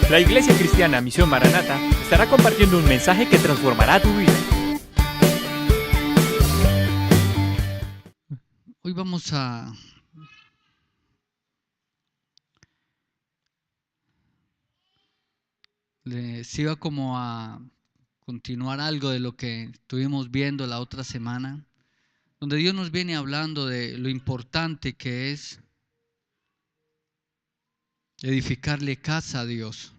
La Iglesia Cristiana Misión Maranata estará compartiendo un mensaje que transformará tu vida. Hoy vamos a les iba como a continuar algo de lo que estuvimos viendo la otra semana, donde Dios nos viene hablando de lo importante que es edificarle casa a Dios.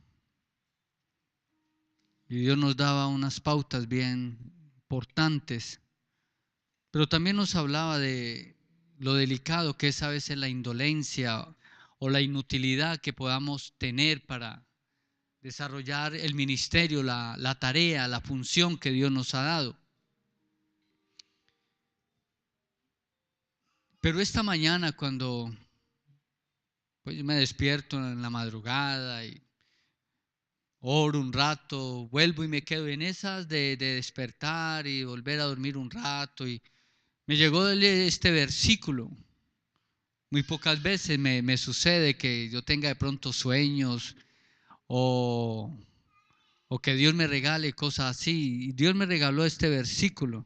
Y Dios nos daba unas pautas bien importantes, pero también nos hablaba de lo delicado que es a veces la indolencia o la inutilidad que podamos tener para desarrollar el ministerio, la tarea, la función que Dios nos ha dado. Pero esta mañana cuando pues, me despierto en la madrugada y oro un rato, vuelvo y me quedo en esas de despertar y volver a dormir un rato, y me llegó este versículo. Muy pocas veces me sucede que yo tenga de pronto sueños o, o que Dios me regale cosas así. Y Dios me regaló este versículo.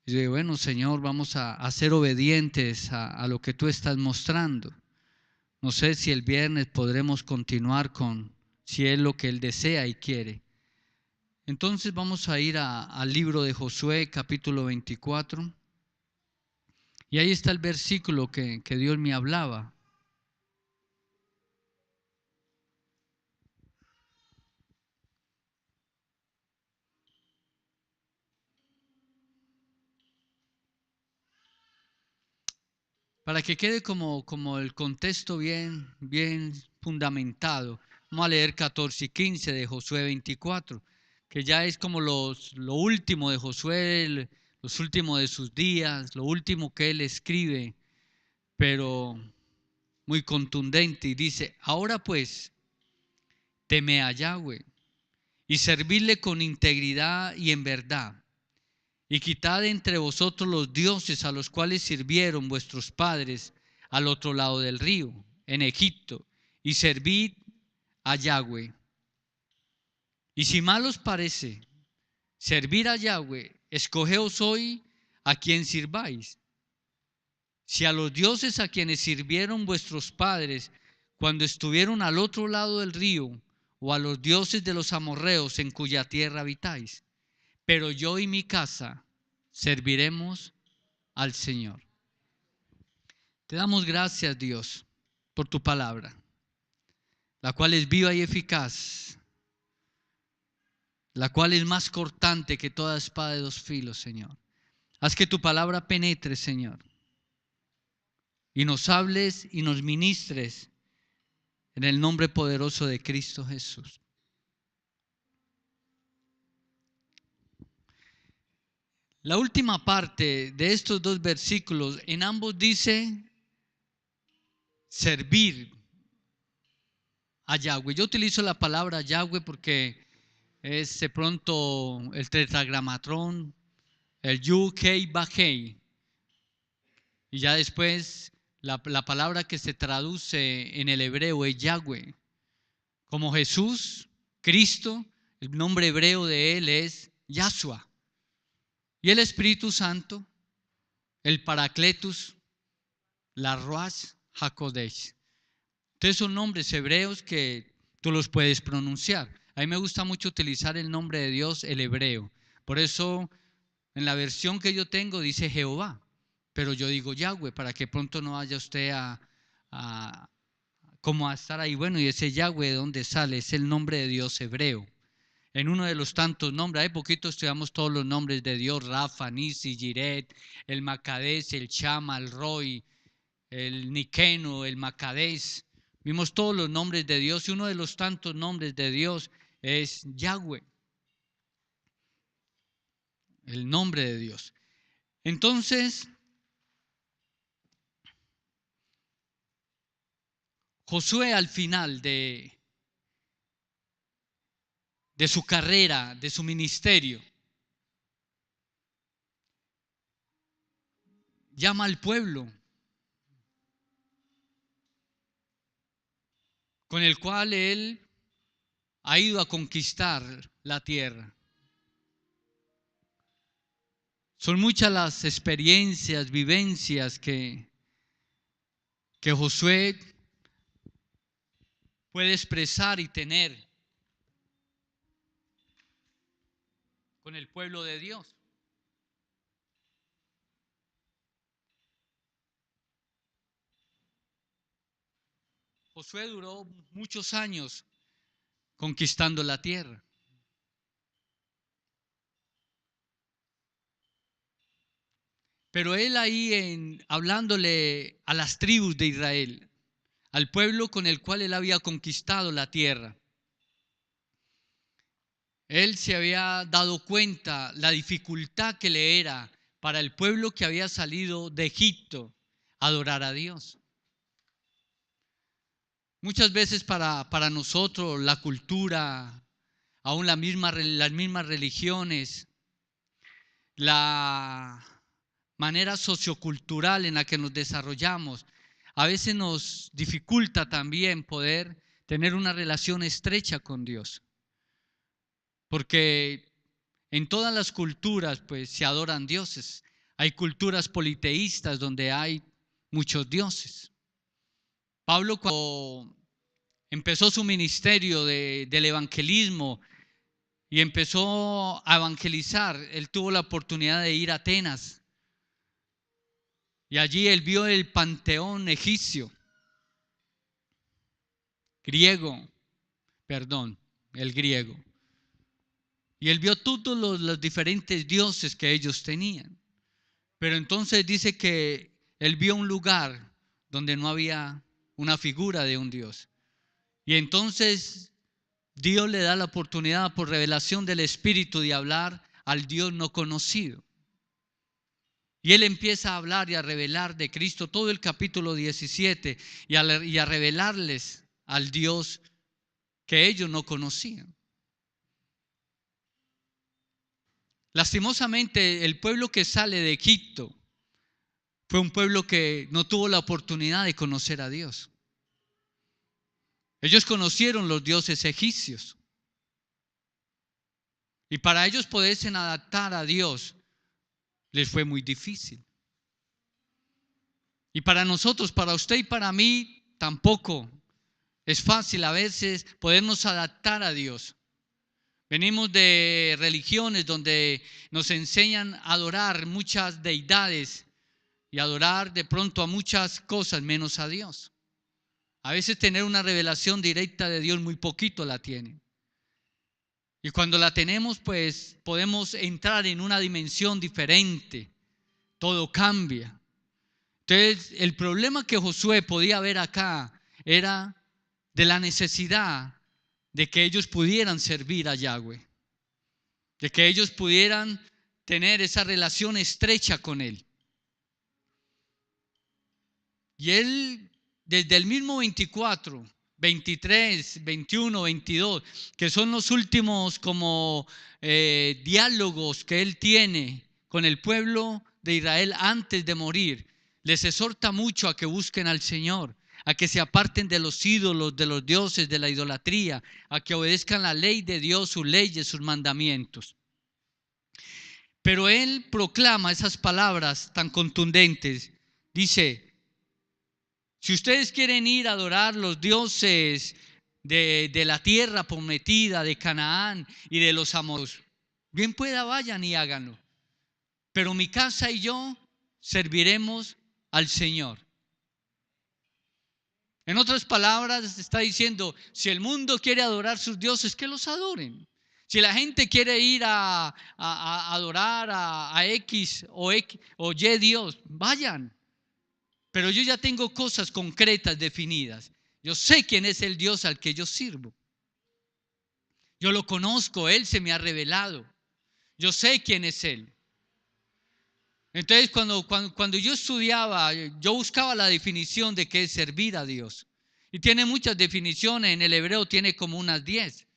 Y yo digo, bueno, Señor, vamos a ser obedientes a lo que tú estás mostrando. No sé si el viernes podremos continuar si es lo que Él desea y quiere. Entonces vamos a ir al libro de Josué, capítulo 24. Y ahí está el versículo que Dios me hablaba. Para que quede como el contexto bien fundamentado, vamos a leer 14 y 15 de Josué 24, que ya es como lo último de Josué, los últimos de sus días, lo último que él escribe, pero muy contundente. Y dice: ahora pues, teme a Yahweh y servidle con integridad y en verdad. Y quitad entre vosotros los dioses a los cuales sirvieron vuestros padres al otro lado del río, en Egipto, y servid a Yahweh. Y si mal os parece servir a Yahweh, escogeos hoy a quien sirváis. Si a los dioses a quienes sirvieron vuestros padres cuando estuvieron al otro lado del río, o a los dioses de los amorreos en cuya tierra habitáis. Pero yo y mi casa serviremos al Señor. Te damos gracias, Dios, por tu palabra, la cual es viva y eficaz, la cual es más cortante que toda espada de dos filos, Señor. Haz que tu palabra penetre, Señor, y nos hables y nos ministres en el nombre poderoso de Cristo Jesús. La última parte de estos dos versículos, en ambos dice servir a Yahweh. Yo utilizo la palabra Yahweh porque es de pronto el tetragramatrón, el Yud-Hei Vah-Hei, y ya después la palabra que se traduce en el hebreo es Yahweh. Como Jesús, Cristo, el nombre hebreo de él es Yahshua. Y el Espíritu Santo, el Paracletus, la Ruach HaKodesh. Entonces son nombres hebreos que tú los puedes pronunciar. A mí me gusta mucho utilizar el nombre de Dios, el hebreo. Por eso en la versión que yo tengo dice Jehová, pero yo digo Yahweh, para que pronto no vaya usted a como a estar ahí. Bueno, y ese Yahweh, ¿de dónde sale? Es el nombre de Dios hebreo. En uno de los tantos nombres, hace poquito estudiamos todos los nombres de Dios: Rafa, Nisi, Jiret, el Macadés, el Chama, el Roy, el Niqueno, el Macadés. Vimos todos los nombres de Dios, y uno de los tantos nombres de Dios es Yahweh, el nombre de Dios. Entonces, Josué, al final de su carrera, de su ministerio, llama al pueblo con el cual él ha ido a conquistar la tierra. Son muchas las experiencias, vivencias que Josué puede expresar y tener con el pueblo de Dios. Josué duró muchos años conquistando la tierra. Pero él ahí hablándole a las tribus de Israel, al pueblo con el cual él había conquistado la tierra, él se había dado cuenta la dificultad que le era para el pueblo que había salido de Egipto adorar a Dios. Muchas veces para nosotros la cultura, aún las mismas religiones, la manera sociocultural en la que nos desarrollamos, a veces nos dificulta también poder tener una relación estrecha con Dios. Porque en todas las culturas pues se adoran dioses. Hay culturas politeístas donde hay muchos dioses. Pablo, cuando empezó su ministerio del evangelismo y empezó a evangelizar, él tuvo la oportunidad de ir a Atenas. Y allí él vio el panteón egipcio, el griego. Y él vio todos los diferentes dioses que ellos tenían. Pero entonces dice que él vio un lugar donde no había una figura de un dios. Y entonces Dios le da la oportunidad por revelación del Espíritu de hablar al Dios no conocido. Y él empieza a hablar y a revelar de Cristo todo el capítulo 17 y a revelarles al Dios que ellos no conocían. Lastimosamente, el pueblo que sale de Egipto fue un pueblo que no tuvo la oportunidad de conocer a Dios. Ellos conocieron los dioses egipcios. Y para ellos poderse adaptar a Dios les fue muy difícil. Y para nosotros, para usted y para mí, tampoco es fácil a veces podernos adaptar a Dios. Venimos de religiones donde nos enseñan a adorar muchas deidades y adorar de pronto a muchas cosas menos a Dios. A veces tener una revelación directa de Dios muy poquito la tienen. Y cuando la tenemos, pues podemos entrar en una dimensión diferente. Todo cambia. Entonces, el problema que Josué podía ver acá era de la necesidad de que ellos pudieran servir a Yahweh, de que ellos pudieran tener esa relación estrecha con Él. Y Él, desde el mismo 24, 23, 21, 22, que son los últimos como diálogos que Él tiene con el pueblo de Israel antes de morir, les exhorta mucho a que busquen al Señor, a que se aparten de los ídolos, de los dioses, de la idolatría, a que obedezcan la ley de Dios, sus leyes, sus mandamientos. Pero Él proclama esas palabras tan contundentes. Dice: si ustedes quieren ir a adorar los dioses de la tierra prometida, de Canaán y de los amorreos, bien pueda, vayan y háganlo. Pero mi casa y yo serviremos al Señor. En otras palabras, está diciendo: si el mundo quiere adorar sus dioses, que los adoren. Si la gente quiere ir a adorar a X o Y Dios, vayan. Pero yo ya tengo cosas concretas definidas. Yo sé quién es el Dios al que yo sirvo. Yo lo conozco, Él se me ha revelado. Yo sé quién es Él. Entonces, cuando yo estudiaba, yo buscaba la definición de qué es servir a Dios. Y tiene muchas definiciones. En el hebreo tiene como unas 10.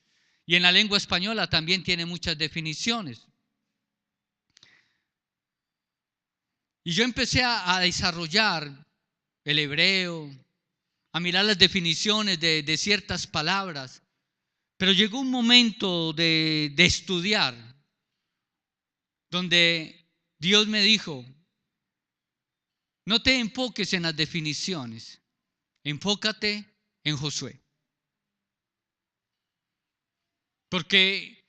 Y en la lengua española también tiene muchas definiciones. Y yo empecé a desarrollar el hebreo, a mirar las definiciones de ciertas palabras. Pero llegó un momento de estudiar donde Dios me dijo, no te enfoques en las definiciones, enfócate en Josué. Porque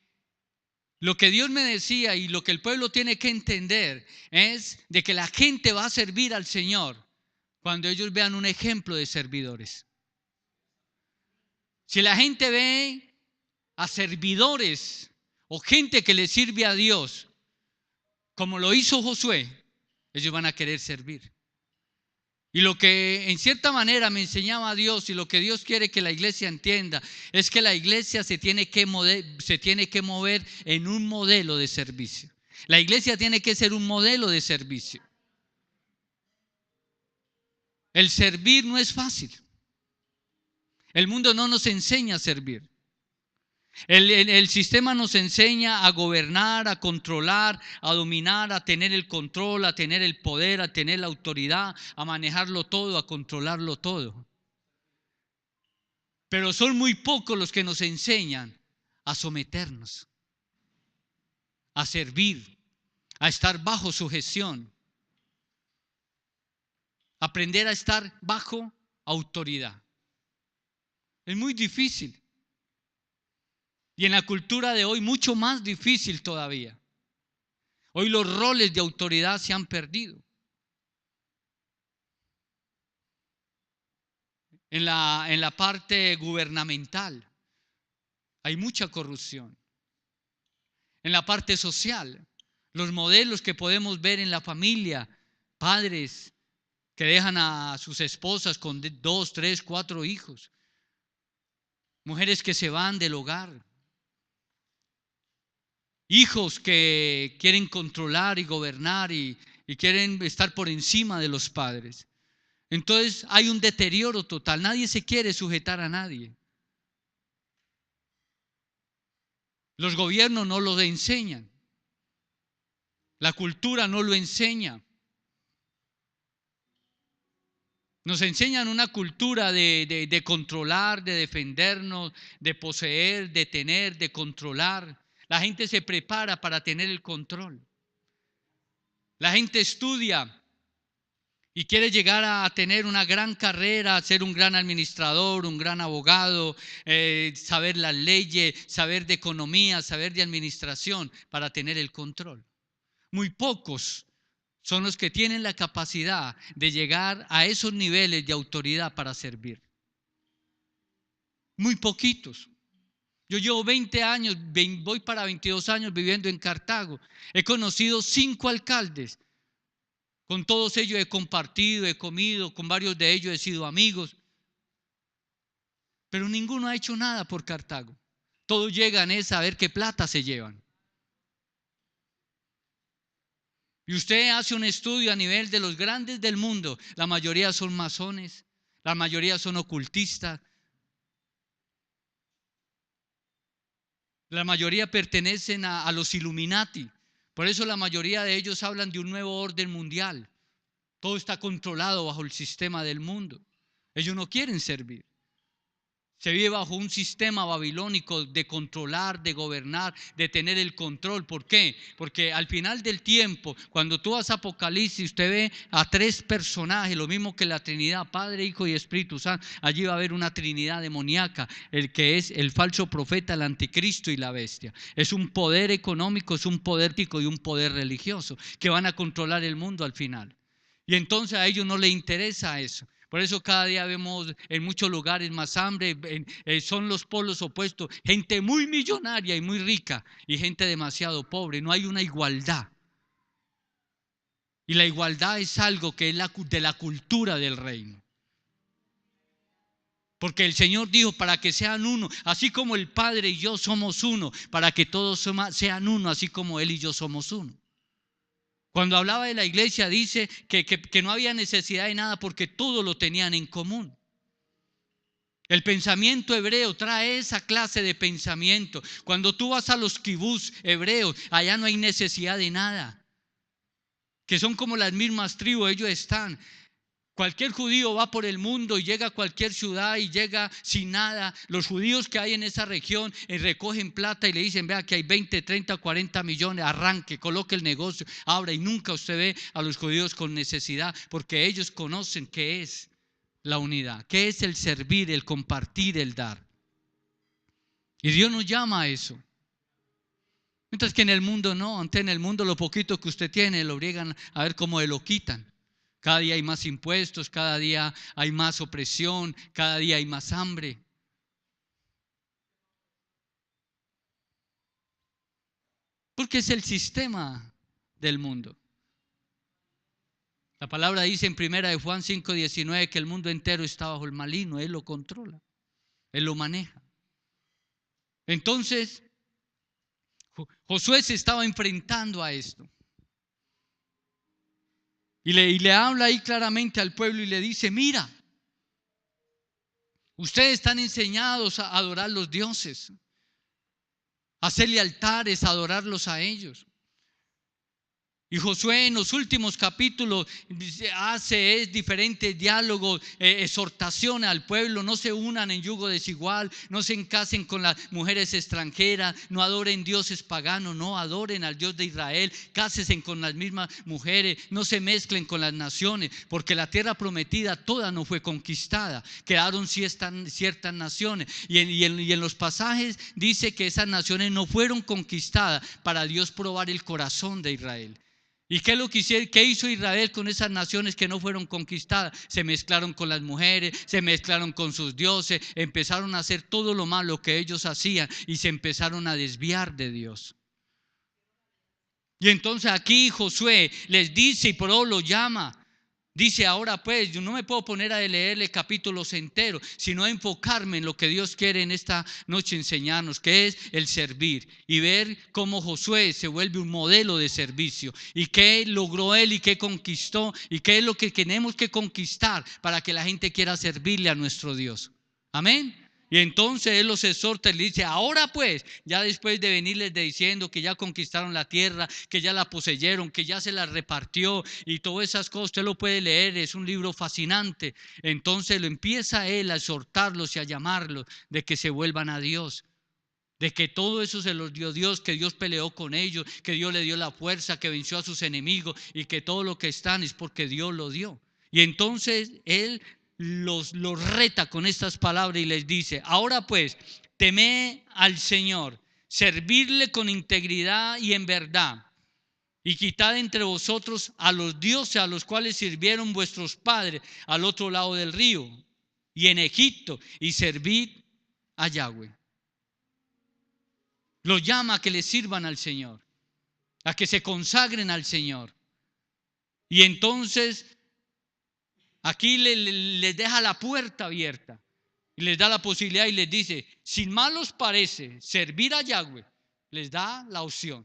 lo que Dios me decía y lo que el pueblo tiene que entender es de que la gente va a servir al Señor cuando ellos vean un ejemplo de servidores. Si la gente ve a servidores o gente que le sirve a Dios, como lo hizo Josué, ellos van a querer servir. Y lo que en cierta manera me enseñaba Dios y lo que Dios quiere que la iglesia entienda es que la iglesia se tiene que mover en un modelo de servicio. La iglesia tiene que ser un modelo de servicio. El servir no es fácil. El mundo no nos enseña a servir. El sistema nos enseña a gobernar, a controlar, a dominar, a tener el control, a tener el poder, a tener la autoridad, a manejarlo todo, a controlarlo todo. Pero son muy pocos los que nos enseñan a someternos, a servir, a estar bajo sujeción, aprender a estar bajo autoridad. Es muy difícil. Y en la cultura de hoy mucho más difícil todavía. Hoy los roles de autoridad se han perdido. En la parte gubernamental hay mucha corrupción. En la parte social, los modelos que podemos ver en la familia, padres que dejan a sus esposas con 2, 3, 4 hijos, mujeres que se van del hogar, hijos que quieren controlar y gobernar y quieren estar por encima de los padres. Entonces hay un deterioro total. Nadie se quiere sujetar a nadie. Los gobiernos no lo enseñan. La cultura no lo enseña. Nos enseñan una cultura de controlar, de defendernos, de poseer, de tener, de controlar. La gente se prepara para tener el control. La gente estudia y quiere llegar a tener una gran carrera, a ser un gran administrador, un gran abogado, saber las leyes, saber de economía, saber de administración para tener el control. Muy pocos son los que tienen la capacidad de llegar a esos niveles de autoridad para servir. Muy poquitos. Yo llevo 20 años, voy para 22 años viviendo en Cartago. He conocido 5 alcaldes. Con todos ellos he compartido, he comido, con varios de ellos he sido amigos. Pero ninguno ha hecho nada por Cartago. Todos llegan a ver qué plata se llevan. Y usted hace un estudio a nivel de los grandes del mundo. La mayoría son masones, la mayoría son ocultistas. La mayoría pertenecen a los Illuminati. Por eso la mayoría de ellos hablan de un nuevo orden mundial. Todo está controlado bajo el sistema del mundo. Ellos no quieren servir. Se vive bajo un sistema babilónico de controlar, de gobernar, de tener el control. ¿Por qué? Porque al final del tiempo, cuando tú vas a Apocalipsis, usted ve a 3 personajes, lo mismo que la Trinidad, Padre, Hijo y Espíritu Santo. Allí va a haber una Trinidad demoníaca, el que es el falso profeta, el anticristo y la bestia. Es un poder económico, es un poder ético y un poder religioso que van a controlar el mundo al final. Y entonces a ellos no les interesa eso. Por eso cada día vemos en muchos lugares más hambre, son los polos opuestos, gente muy millonaria y muy rica y gente demasiado pobre, no hay una igualdad. Y la igualdad es algo que es de la cultura del reino. Porque el Señor dijo para que sean uno, así como el Padre y yo somos uno, para que todos sean uno, así como Él y yo somos uno. Cuando hablaba de la iglesia dice que no había necesidad de nada porque todo lo tenían en común. El pensamiento hebreo trae esa clase de pensamiento. Cuando tú vas a los kibutz hebreos, allá no hay necesidad de nada. Que son como las mismas tribus, ellos están. Cualquier judío va por el mundo y llega a cualquier ciudad y llega sin nada. Los judíos que hay en esa región recogen plata y le dicen: vea que hay 20, 30, 40 millones, arranque, coloque el negocio, abra. Y nunca usted ve a los judíos con necesidad, porque ellos conocen qué es la unidad, qué es el servir, el compartir, el dar. Y Dios nos llama a eso. Mientras que en el mundo no. Antes en el mundo lo poquito que usted tiene lo obligan a ver cómo lo quitan. Cada día hay más impuestos, cada día hay más opresión, cada día hay más hambre. Porque es el sistema del mundo. La palabra dice en 1 Juan 5:19 que el mundo entero está bajo el maligno. Él lo controla, Él lo maneja. Entonces, Josué se estaba enfrentando a esto. Y le habla ahí claramente al pueblo y le dice: mira, ustedes están enseñados a adorar los dioses, a hacerle altares, a adorarlos a ellos. Y Josué en los últimos capítulos hace diferentes diálogos, exhortación al pueblo: no se unan en yugo desigual, no se encasen con las mujeres extranjeras, no adoren dioses paganos, no adoren al Dios de Israel, cásense con las mismas mujeres, no se mezclen con las naciones, porque la tierra prometida toda no fue conquistada, quedaron ciertas naciones. Y en los pasajes dice que esas naciones no fueron conquistadas para Dios probar el corazón de Israel. ¿Y qué es lo que hizo Israel con esas naciones que no fueron conquistadas? Se mezclaron con las mujeres, se mezclaron con sus dioses, empezaron a hacer todo lo malo que ellos hacían y se empezaron a desviar de Dios. Y entonces aquí Josué les dice, y por eso lo llama. Dice: ahora pues, yo no me puedo poner a leerle capítulos enteros, sino a enfocarme en lo que Dios quiere en esta noche enseñarnos, que es el servir, y ver cómo Josué se vuelve un modelo de servicio, y qué logró él y qué conquistó, y qué es lo que tenemos que conquistar para que la gente quiera servirle a nuestro Dios. Amén. Y entonces él los exhorta y le dice: ahora pues, ya después de venirles diciendo que ya conquistaron la tierra, que ya la poseyeron, que ya se la repartió y todas esas cosas, usted lo puede leer, es un libro fascinante. Entonces lo empieza él a exhortarlos y a llamarlos de que se vuelvan a Dios, de que todo eso se los dio Dios, que Dios peleó con ellos, que Dios le dio la fuerza, que venció a sus enemigos, y que todo lo que están es porque Dios lo dio. Y entonces él los reta con estas palabras y les dice: ahora pues, temed al Señor, servirle con integridad y en verdad, y quitad entre vosotros a los dioses a los cuales sirvieron vuestros padres al otro lado del río y en Egipto, y servid a Yahweh. Los llama a que le sirvan al Señor, a que se consagren al Señor. Y entonces aquí les deja la puerta abierta y les da la posibilidad y les dice: si mal os parece servir a Yahweh, les da la opción.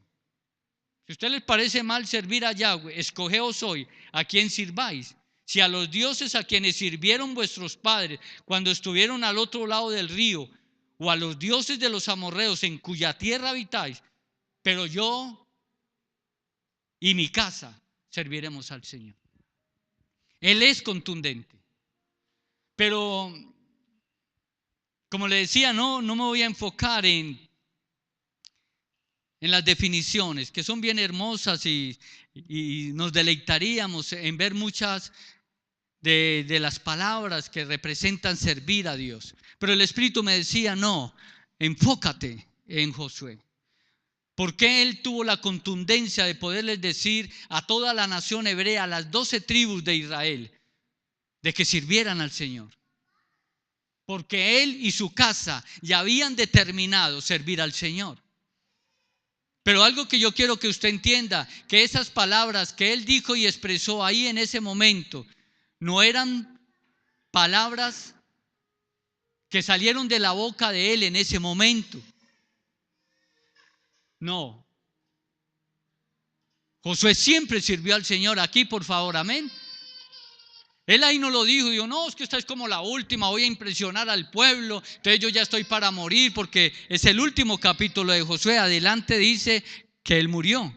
Si a ustedes les parece mal servir a Yahweh, escogeos hoy a quién sirváis. Si a los dioses a quienes sirvieron vuestros padres cuando estuvieron al otro lado del río, o a los dioses de los amorreos en cuya tierra habitáis, pero yo y mi casa serviremos al Señor. Él es contundente. Pero, como le decía, no me voy a enfocar en las definiciones, que son bien hermosas, y nos deleitaríamos en ver muchas de las palabras que representan servir a Dios. Pero el Espíritu me decía: no, enfócate en Josué. Porque él tuvo la contundencia de poderles decir a toda la nación hebrea, a las 12 tribus de Israel, de que sirvieran al Señor. Porque él y su casa ya habían determinado servir al Señor. Pero algo que yo quiero que usted entienda, que esas palabras que él dijo y expresó ahí en ese momento, no eran palabras que salieron de la boca de él en ese momento. No. Josué siempre sirvió al Señor. Aquí, por favor, amén. Él ahí no lo dijo, dijo: no, es que esta es como la última, voy a impresionar al pueblo, entonces yo ya estoy para morir, porque es el último capítulo de Josué. Adelante dice que él murió.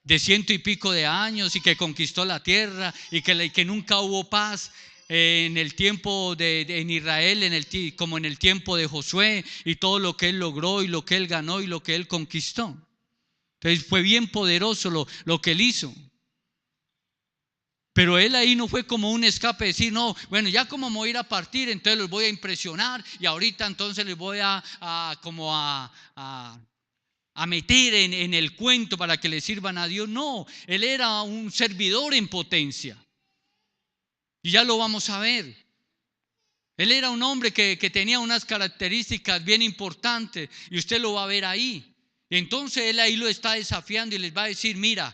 de 100 y pico de años y que conquistó la tierra y que nunca hubo paz en el tiempo en Israel, como en el tiempo de Josué, y todo lo que él logró y lo que él ganó y lo que él conquistó. Entonces fue bien poderoso lo que él hizo. Pero él ahí no fue como un escape, decir, no, bueno, ya como me voy a ir a partir, entonces los voy a impresionar y ahorita entonces les voy a meter en el cuento para que le sirvan a Dios. No, él era un servidor en potencia. Y ya lo vamos a ver. Él era un hombre que tenía unas características bien importantes y usted lo va a ver ahí. Y entonces él ahí lo está desafiando y les va a decir, mira,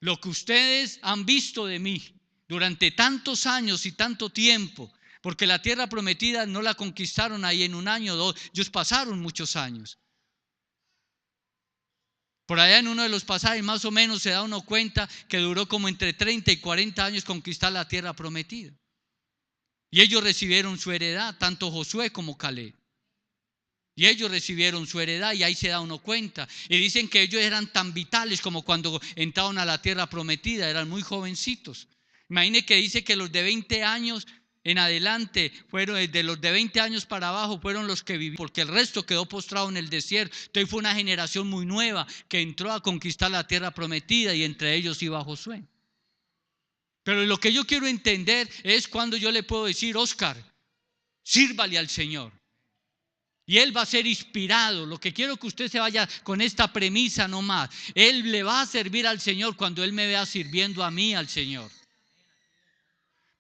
lo que ustedes han visto de mí durante tantos años y tanto tiempo, porque la tierra prometida no la conquistaron ahí en un año o dos, ellos pasaron muchos años. Por allá en uno de los pasajes más o menos se da uno cuenta que duró como entre 30 y 40 años conquistar la tierra prometida. Y ellos recibieron su heredad, tanto Josué como Caleb. Y ellos recibieron su heredad y ahí se da uno cuenta. Y dicen que ellos eran tan vitales como cuando entraron a la tierra prometida, eran muy jovencitos. Imagine que dice que los de 20 años en adelante, de los de 20 años para abajo fueron los que vivieron, porque el resto quedó postrado en el desierto. Entonces fue una generación muy nueva que entró a conquistar la tierra prometida y entre ellos iba Josué. Pero lo que yo quiero entender es cuando yo le puedo decir, Oscar, sírvale al Señor. Y él va a ser inspirado. Lo que quiero que usted se vaya con esta premisa nomás. Él le va a servir al Señor cuando él me vea sirviendo a mí al Señor.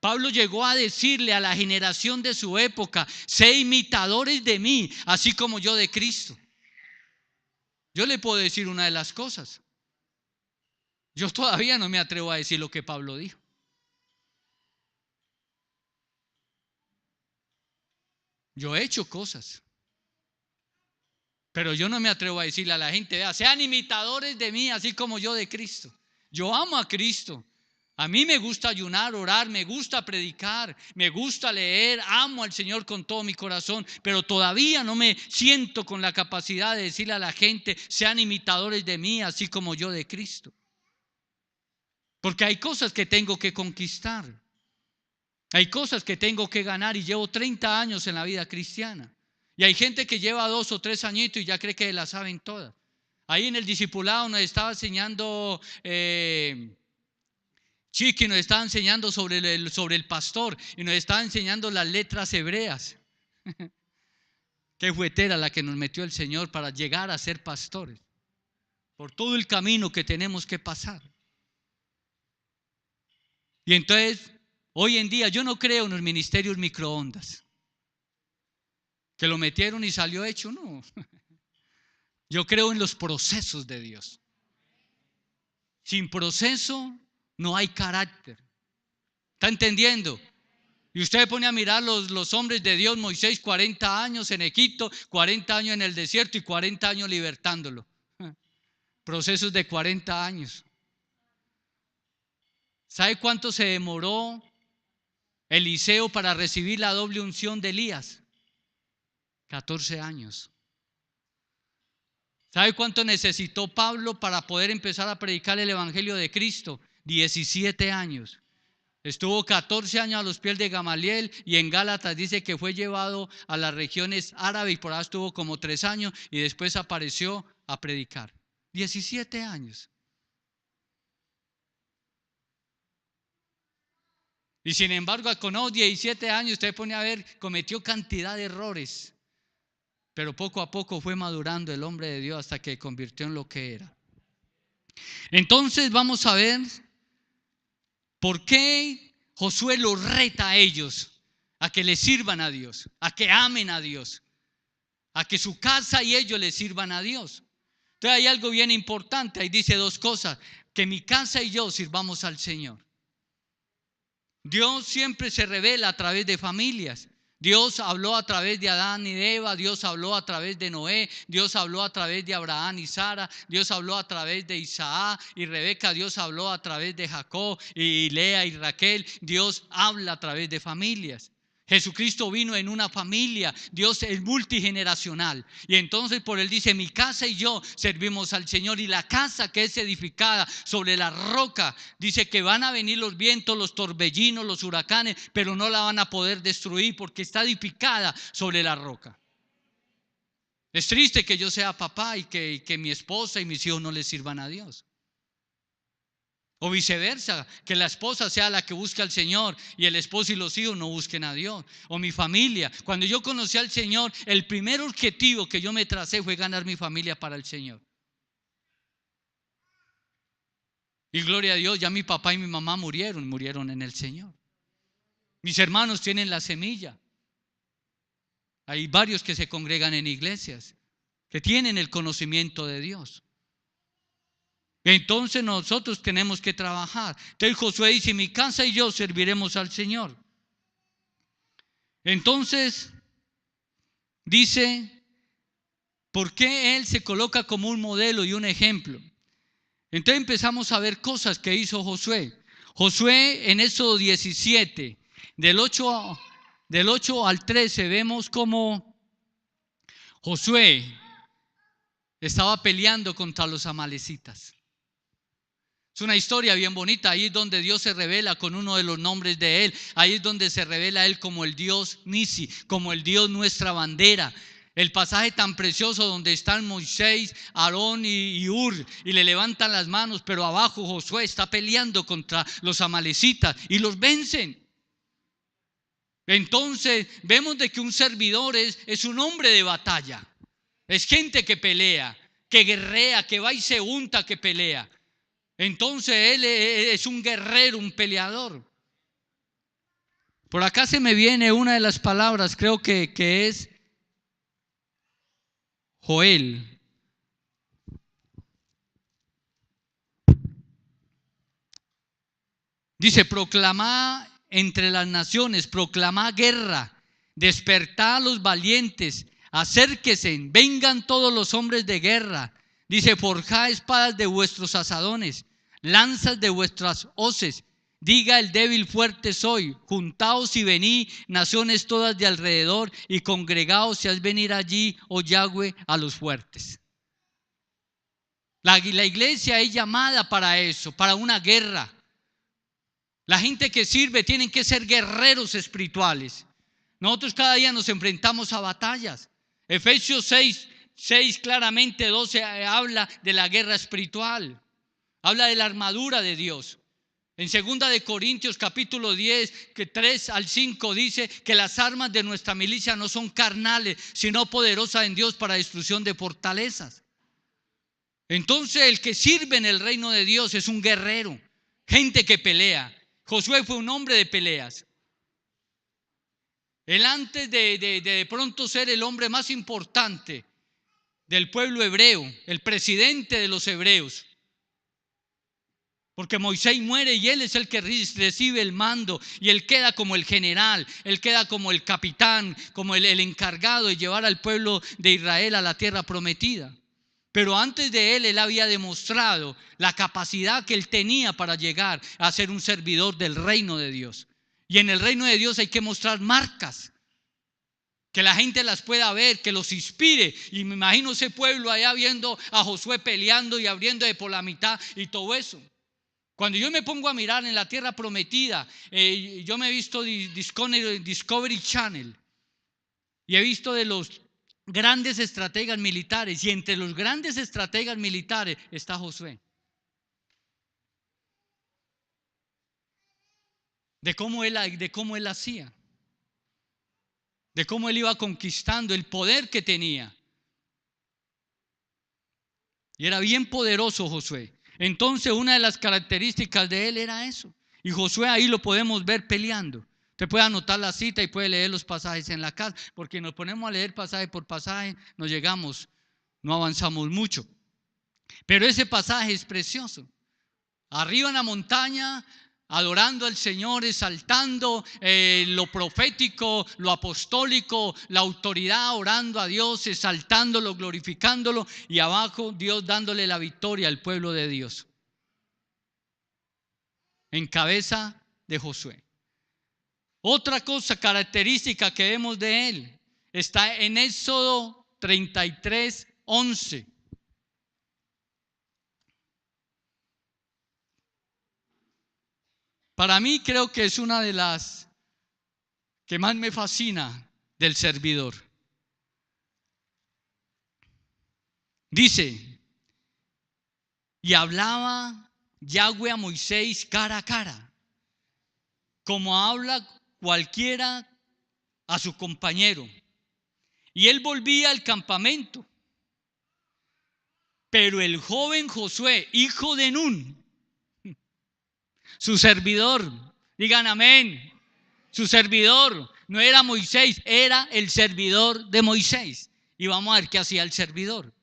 Pablo llegó a decirle a la generación de su época, sé imitadores de mí, así como yo de Cristo. Yo le puedo decir una de las cosas. Yo todavía no me atrevo a decir lo que Pablo dijo. Yo he hecho cosas. Pero yo no me atrevo a decirle a la gente, vea, sean imitadores de mí, así como yo de Cristo. Yo amo a Cristo. A mí me gusta ayunar, orar, me gusta predicar, me gusta leer, amo al Señor con todo mi corazón, pero todavía no me siento con la capacidad de decirle a la gente, sean imitadores de mí, así como yo de Cristo. Porque hay cosas que tengo que conquistar. Hay cosas que tengo que ganar y llevo 30 años en la vida cristiana. Y hay gente que lleva 2 o 3 añitos y ya cree que la saben todas. Ahí en el discipulado nos estaba enseñando Chiqui, nos estaba enseñando sobre el pastor y nos estaba enseñando las letras hebreas. Qué fuetera la que nos metió el Señor para llegar a ser pastores. Por todo el camino que tenemos que pasar. Y entonces, hoy en día yo no creo en los ministerios microondas. Que lo metieron y salió hecho, no. Yo creo en los procesos de Dios. Sin proceso no hay carácter. ¿Está entendiendo? Y usted pone a mirar los hombres de Dios, Moisés 40 años en Egipto, 40 años en el desierto y 40 años libertándolo. Procesos de 40 años. ¿Sabe cuánto se demoró Eliseo para recibir la doble unción de Elías? 14 años. ¿Sabe cuánto necesitó Pablo para poder empezar a predicar el evangelio de Cristo? 17 años. Estuvo 14 años a los pies de Gamaliel y en Gálatas dice que fue llevado a las regiones árabes y por ahí estuvo como 3 años y después apareció a predicar. 17 años. Y sin embargo, con los 17 años usted pone a ver, cometió cantidad de errores. Pero poco a poco fue madurando el hombre de Dios hasta que convirtió en lo que era. Entonces vamos a ver por qué Josué los reta a ellos, a que le sirvan a Dios, a que amen a Dios, a que su casa y ellos le sirvan a Dios. Entonces hay algo bien importante, ahí dice 2 cosas, que mi casa y yo sirvamos al Señor. Dios siempre se revela a través de familias. Dios habló a través de Adán y de Eva, Dios habló a través de Noé, Dios habló a través de Abraham y Sara, Dios habló a través de Isaac y Rebeca, Dios habló a través de Jacob y Lea y Raquel, Dios habla a través de familias. Jesucristo vino en una familia. Dios es multigeneracional. Y entonces por él dice: mi casa y yo servimos al Señor. Y la casa que es edificada sobre la roca, dice que van a venir los vientos, los torbellinos, los huracanes, pero no la van a poder destruir porque está edificada sobre la roca. Es triste que yo sea papá y que mi esposa y mis hijos no le sirvan a Dios. O viceversa, que la esposa sea la que busque al Señor y el esposo y los hijos no busquen a Dios. O mi familia. Cuando yo conocí al Señor, el primer objetivo que yo me tracé fue ganar mi familia para el Señor. Y gloria a Dios, ya mi papá y mi mamá murieron en el Señor. Mis hermanos tienen la semilla. Hay varios que se congregan en iglesias, que tienen el conocimiento de Dios. Entonces nosotros tenemos que trabajar. Entonces Josué dice: mi casa y yo serviremos al Señor. Entonces dice, ¿por qué él se coloca como un modelo y un ejemplo? Entonces empezamos a ver cosas que hizo Josué. Josué en Éxodo 17, del 8 al 13, vemos cómo Josué estaba peleando contra los amalecitas. Es una historia bien bonita. Ahí es donde Dios se revela con uno de los nombres de Él. Ahí es donde se revela Él como el Dios Nisi, como el Dios nuestra bandera. El pasaje tan precioso donde están Moisés, Aarón y Ur, y le levantan las manos, pero abajo Josué está peleando contra los amalecitas y los vencen. Entonces vemos de que un servidor es un hombre de batalla. Es gente que pelea, que guerrea, que va y se unta, que pelea. Entonces él es un guerrero, un peleador. Por acá se me viene una de las palabras, creo que es Joel. Dice: proclamad entre las naciones, proclamad guerra, despertad a los valientes, acérquense, vengan todos los hombres de guerra. Dice: forjad espadas de vuestros asadones, lanzas de vuestras hoces. Diga el débil: fuerte soy. Juntaos y venid, naciones todas de alrededor, y congregaos y haz venir allí, oh Yahweh, a los fuertes. La iglesia es llamada para eso, para una guerra. La gente que sirve tienen que ser guerreros espirituales. Nosotros cada día nos enfrentamos a batallas. Efesios 6 claramente 12 habla de la guerra espiritual. Habla de la armadura de Dios. En 2 de Corintios capítulo 10, que 3 al 5 dice que las armas de nuestra milicia no son carnales, sino poderosas en Dios para destrucción de fortalezas. Entonces el que sirve en el reino de Dios es un guerrero, gente que pelea. Josué fue un hombre de peleas. Él, antes de pronto ser el hombre más importante del pueblo hebreo, el presidente de los hebreos, porque Moisés muere y él es el que recibe el mando, y él queda como el general, él queda como el capitán, como el encargado de llevar al pueblo de Israel a la tierra prometida. Pero antes de él había demostrado la capacidad que él tenía para llegar a ser un servidor del reino de Dios. Y en el reino de Dios hay que mostrar marcas, que la gente las pueda ver, que los inspire. Y me imagino ese pueblo allá viendo a Josué peleando y abriendo por la mitad y todo eso. Cuando yo me pongo a mirar en la tierra prometida, yo me he visto Discovery Channel y he visto de los grandes estrategas militares, y entre los grandes estrategas militares está Josué. De cómo él hacía, de cómo él iba conquistando, el poder que tenía. Y era bien poderoso Josué. Entonces una de las características de él era eso. Y Josué ahí lo podemos ver peleando. Usted puede anotar la cita y puede leer los pasajes en la casa, porque nos ponemos a leer pasaje por pasaje, no avanzamos mucho. Pero ese pasaje es precioso. Arriba en la montaña, adorando al Señor, exaltando lo profético, lo apostólico, la autoridad, orando a Dios, exaltándolo, glorificándolo, y abajo Dios dándole la victoria al pueblo de Dios en cabeza de Josué. Otra cosa característica que vemos de él está en Éxodo 33:11. Para mí creo que es una de las que más me fascina del servidor. Dice, y hablaba Yahweh a Moisés cara a cara, como habla cualquiera a su compañero. Y él volvía al campamento. Pero el joven Josué, hijo de Nun, su servidor, digan amén, su servidor, no era Moisés, era el servidor de Moisés. Y vamos a ver qué hacía el servidor.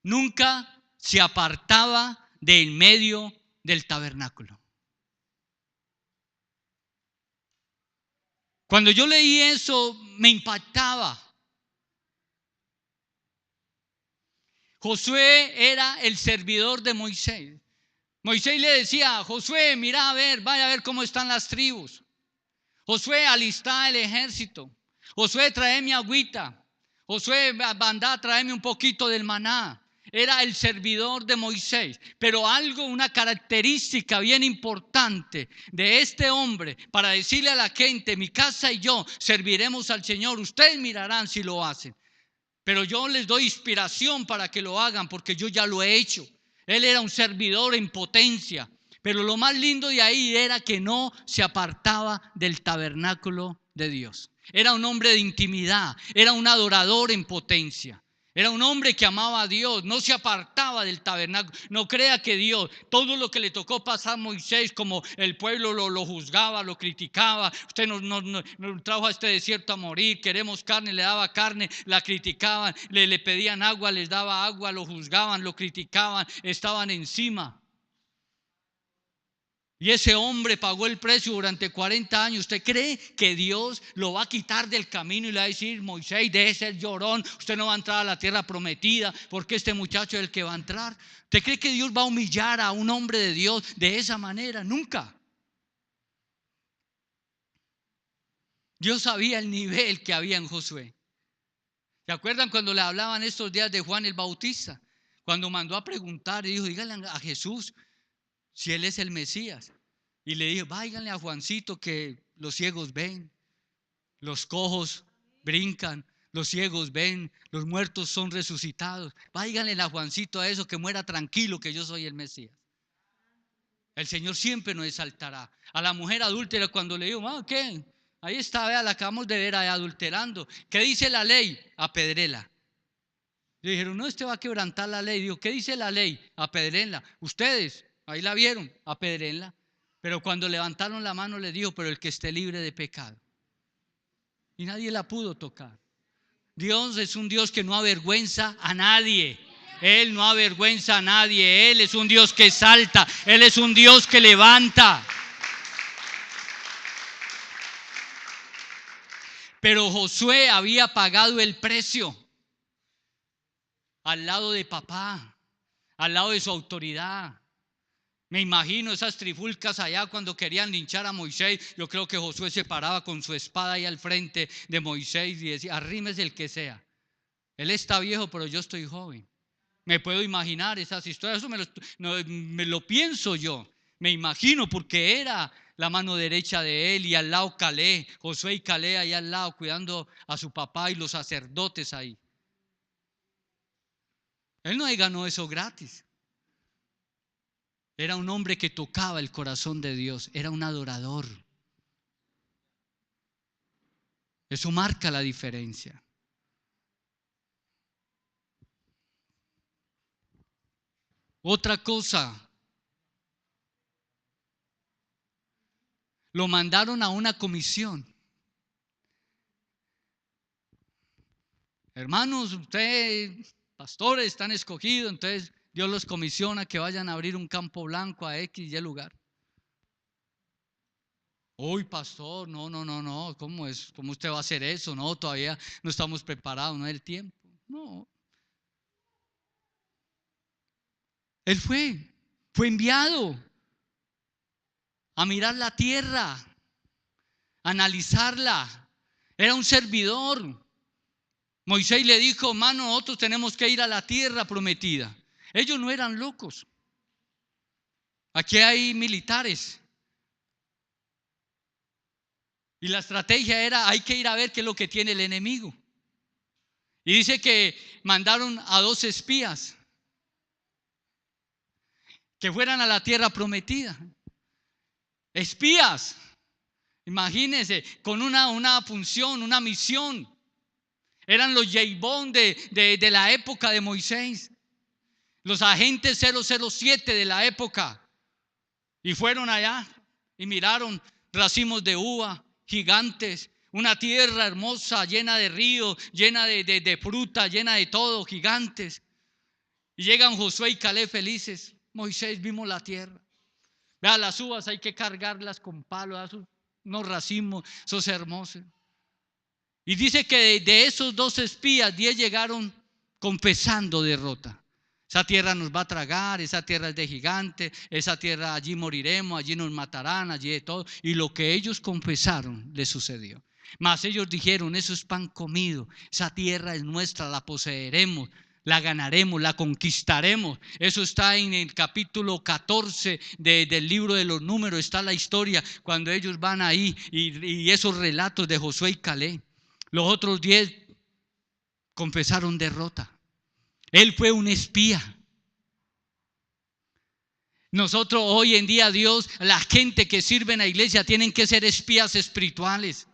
Nunca se apartaba de en medio del tabernáculo. Cuando yo leí eso, me impactaba. Josué era el servidor de Moisés. Moisés le decía a Josué, mira a ver, vaya a ver cómo están las tribus. Josué, alistá el ejército. Josué, tráeme agüita. Josué, andá, tráeme un poquito del maná. Era el servidor de Moisés. Pero algo, una característica bien importante de este hombre, para decirle a la gente, mi casa y yo serviremos al Señor. Ustedes mirarán si lo hacen. Pero yo les doy inspiración para que lo hagan, porque yo ya lo he hecho. Él era un servidor en potencia. Pero lo más lindo de ahí era que no se apartaba del tabernáculo de Dios. Era un hombre de intimidad, era un adorador en potencia. Era un hombre que amaba a Dios, no se apartaba del tabernáculo. No crea que Dios, todo lo que le tocó pasar a Moisés, como el pueblo lo juzgaba, lo criticaba. Usted nos trajo a este desierto a morir, queremos carne, le daba carne, la criticaban, le pedían agua, les daba agua, lo juzgaban, lo criticaban, estaban encima. Y ese hombre pagó el precio durante 40 años. ¿Usted cree que Dios lo va a quitar del camino y le va a decir, Moisés, deje de ser llorón, usted no va a entrar a la tierra prometida porque este muchacho es el que va a entrar? ¿Usted cree que Dios va a humillar a un hombre de Dios de esa manera? Nunca. Dios sabía el nivel que había en Josué. ¿Se acuerdan cuando le hablaban estos días de Juan el Bautista? Cuando mandó a preguntar y dijo, díganle a Jesús si él es el Mesías. Y le dijo, váiganle a Juancito que los ciegos ven, los cojos brincan, los ciegos ven, los muertos son resucitados. Váiganle a Juancito a eso, que muera tranquilo, que yo soy el Mesías. El Señor siempre nos exaltará. A la mujer adúltera cuando le dijo, ¿qué? Ahí está, vea, la acabamos de ver ahí adulterando. ¿Qué dice la ley? Apedrela. Le dijeron, no, este va a quebrantar la ley. Dijo, ¿qué dice la ley? Apedrenla. Ustedes, ahí la vieron, apedrenla. Pero cuando levantaron la mano le dijo, pero el que esté libre de pecado. Y nadie la pudo tocar. Dios es un Dios que no avergüenza a nadie. Él no avergüenza a nadie. Él es un Dios que exalta. Él es un Dios que levanta. Pero Josué había pagado el precio. Al lado de papá, al lado de su autoridad. Me imagino esas trifulcas allá cuando querían linchar a Moisés. Yo creo que Josué se paraba con su espada ahí al frente de Moisés y decía, arrímese el que sea. Él está viejo, pero yo estoy joven. Me puedo imaginar esas historias. Eso me lo pienso yo. Me imagino porque era la mano derecha de él y al lado Caleb, Josué y Caleb ahí al lado cuidando a su papá y los sacerdotes ahí. Él no ganó eso gratis. Era un hombre que tocaba el corazón de Dios. Era un adorador. Eso marca la diferencia. Otra cosa. Lo mandaron a una comisión. Hermanos, ustedes, pastores, están escogidos, entonces Dios los comisiona que vayan a abrir un campo blanco a X y Y lugar. Uy, pastor, no, ¿cómo es? ¿Cómo usted va a hacer eso? No, todavía no estamos preparados, no es el tiempo. No. Él fue enviado a mirar la tierra, analizarla. Era un servidor. Moisés le dijo, mano, nosotros tenemos que ir a la tierra prometida. Ellos no eran locos. Aquí hay militares. Y la estrategia era, hay que ir a ver qué es lo que tiene el enemigo. Y dice que mandaron a 2 espías que fueran a la tierra prometida. Espías, imagínense, con una función, una misión. Eran los James Bond de la época de Moisés, los agentes 007 de la época. Y fueron allá y miraron racimos de uva, gigantes, una tierra hermosa, llena de ríos, llena de fruta, llena de todo, gigantes. Y llegan Josué y Caleb felices. Moisés, vimos la tierra. Vea, las uvas hay que cargarlas con palos, unos racimos, esos hermosos. Y dice que de esos 2 espías, 10 llegaron confesando derrota. Esa tierra nos va a tragar, esa tierra es de gigantes, esa tierra allí moriremos, allí nos matarán, allí de todo. Y lo que ellos confesaron les sucedió. Mas ellos dijeron, eso es pan comido, esa tierra es nuestra, la poseeremos, la ganaremos, la conquistaremos. Eso está en el capítulo 14 del libro de los Números, está la historia cuando ellos van ahí y esos relatos de Josué y Caleb. Los otros 10 confesaron derrota. Él fue un espía. Nosotros hoy en día, Dios, la gente que sirve en la iglesia tienen que ser espías espirituales.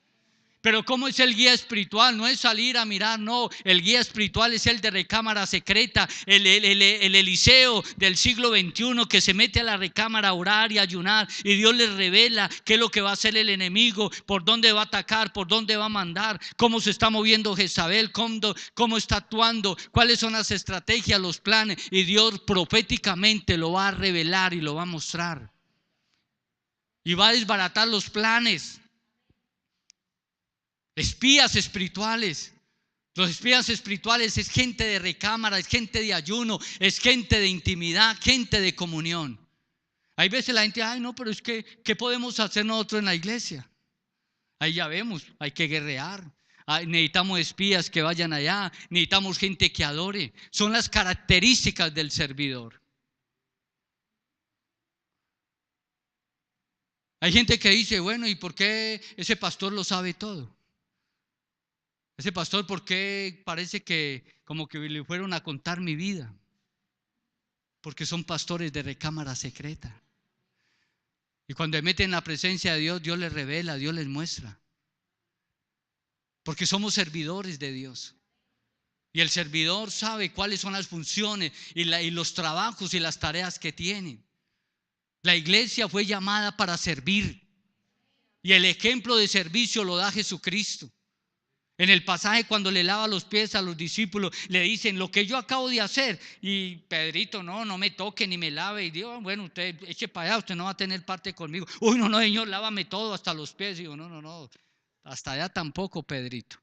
Pero ¿cómo es el guía espiritual? No es salir a mirar, no. El guía espiritual es el de recámara secreta, el Eliseo del siglo XXI que se mete a la recámara a orar y a ayunar, y Dios les revela qué es lo que va a hacer el enemigo, por dónde va a atacar, por dónde va a mandar, cómo se está moviendo Jezabel, cómo está actuando, cuáles son las estrategias, los planes, y Dios proféticamente lo va a revelar y lo va a mostrar. Y va a desbaratar los planes. Espías espirituales. Los espías espirituales es gente de recámara, es gente de ayuno, es gente de intimidad, gente de comunión. Hay veces la gente, ay no, pero es que, ¿qué podemos hacer nosotros en la iglesia? Ahí ya vemos, hay que guerrear. Necesitamos espías que vayan allá, necesitamos gente que adore. Son las características del servidor. Hay gente que dice, bueno, ¿y por qué ese pastor lo sabe todo? Ese pastor, ¿por qué parece que como que le fueron a contar mi vida? Porque son pastores de recámara secreta. Y cuando se meten en la presencia de Dios, Dios les revela, Dios les muestra. Porque somos servidores de Dios. Y el servidor sabe cuáles son las funciones y los trabajos y las tareas que tiene. La iglesia fue llamada para servir. Y el ejemplo de servicio lo da Jesucristo. En el pasaje cuando le lava los pies a los discípulos, le dicen lo que yo acabo de hacer. Y Pedrito, no me toque ni me lave. Y Dios, bueno, usted eche para allá, usted no va a tener parte conmigo. Uy, no, Señor, lávame todo hasta los pies. Y digo, no, hasta allá tampoco, Pedrito.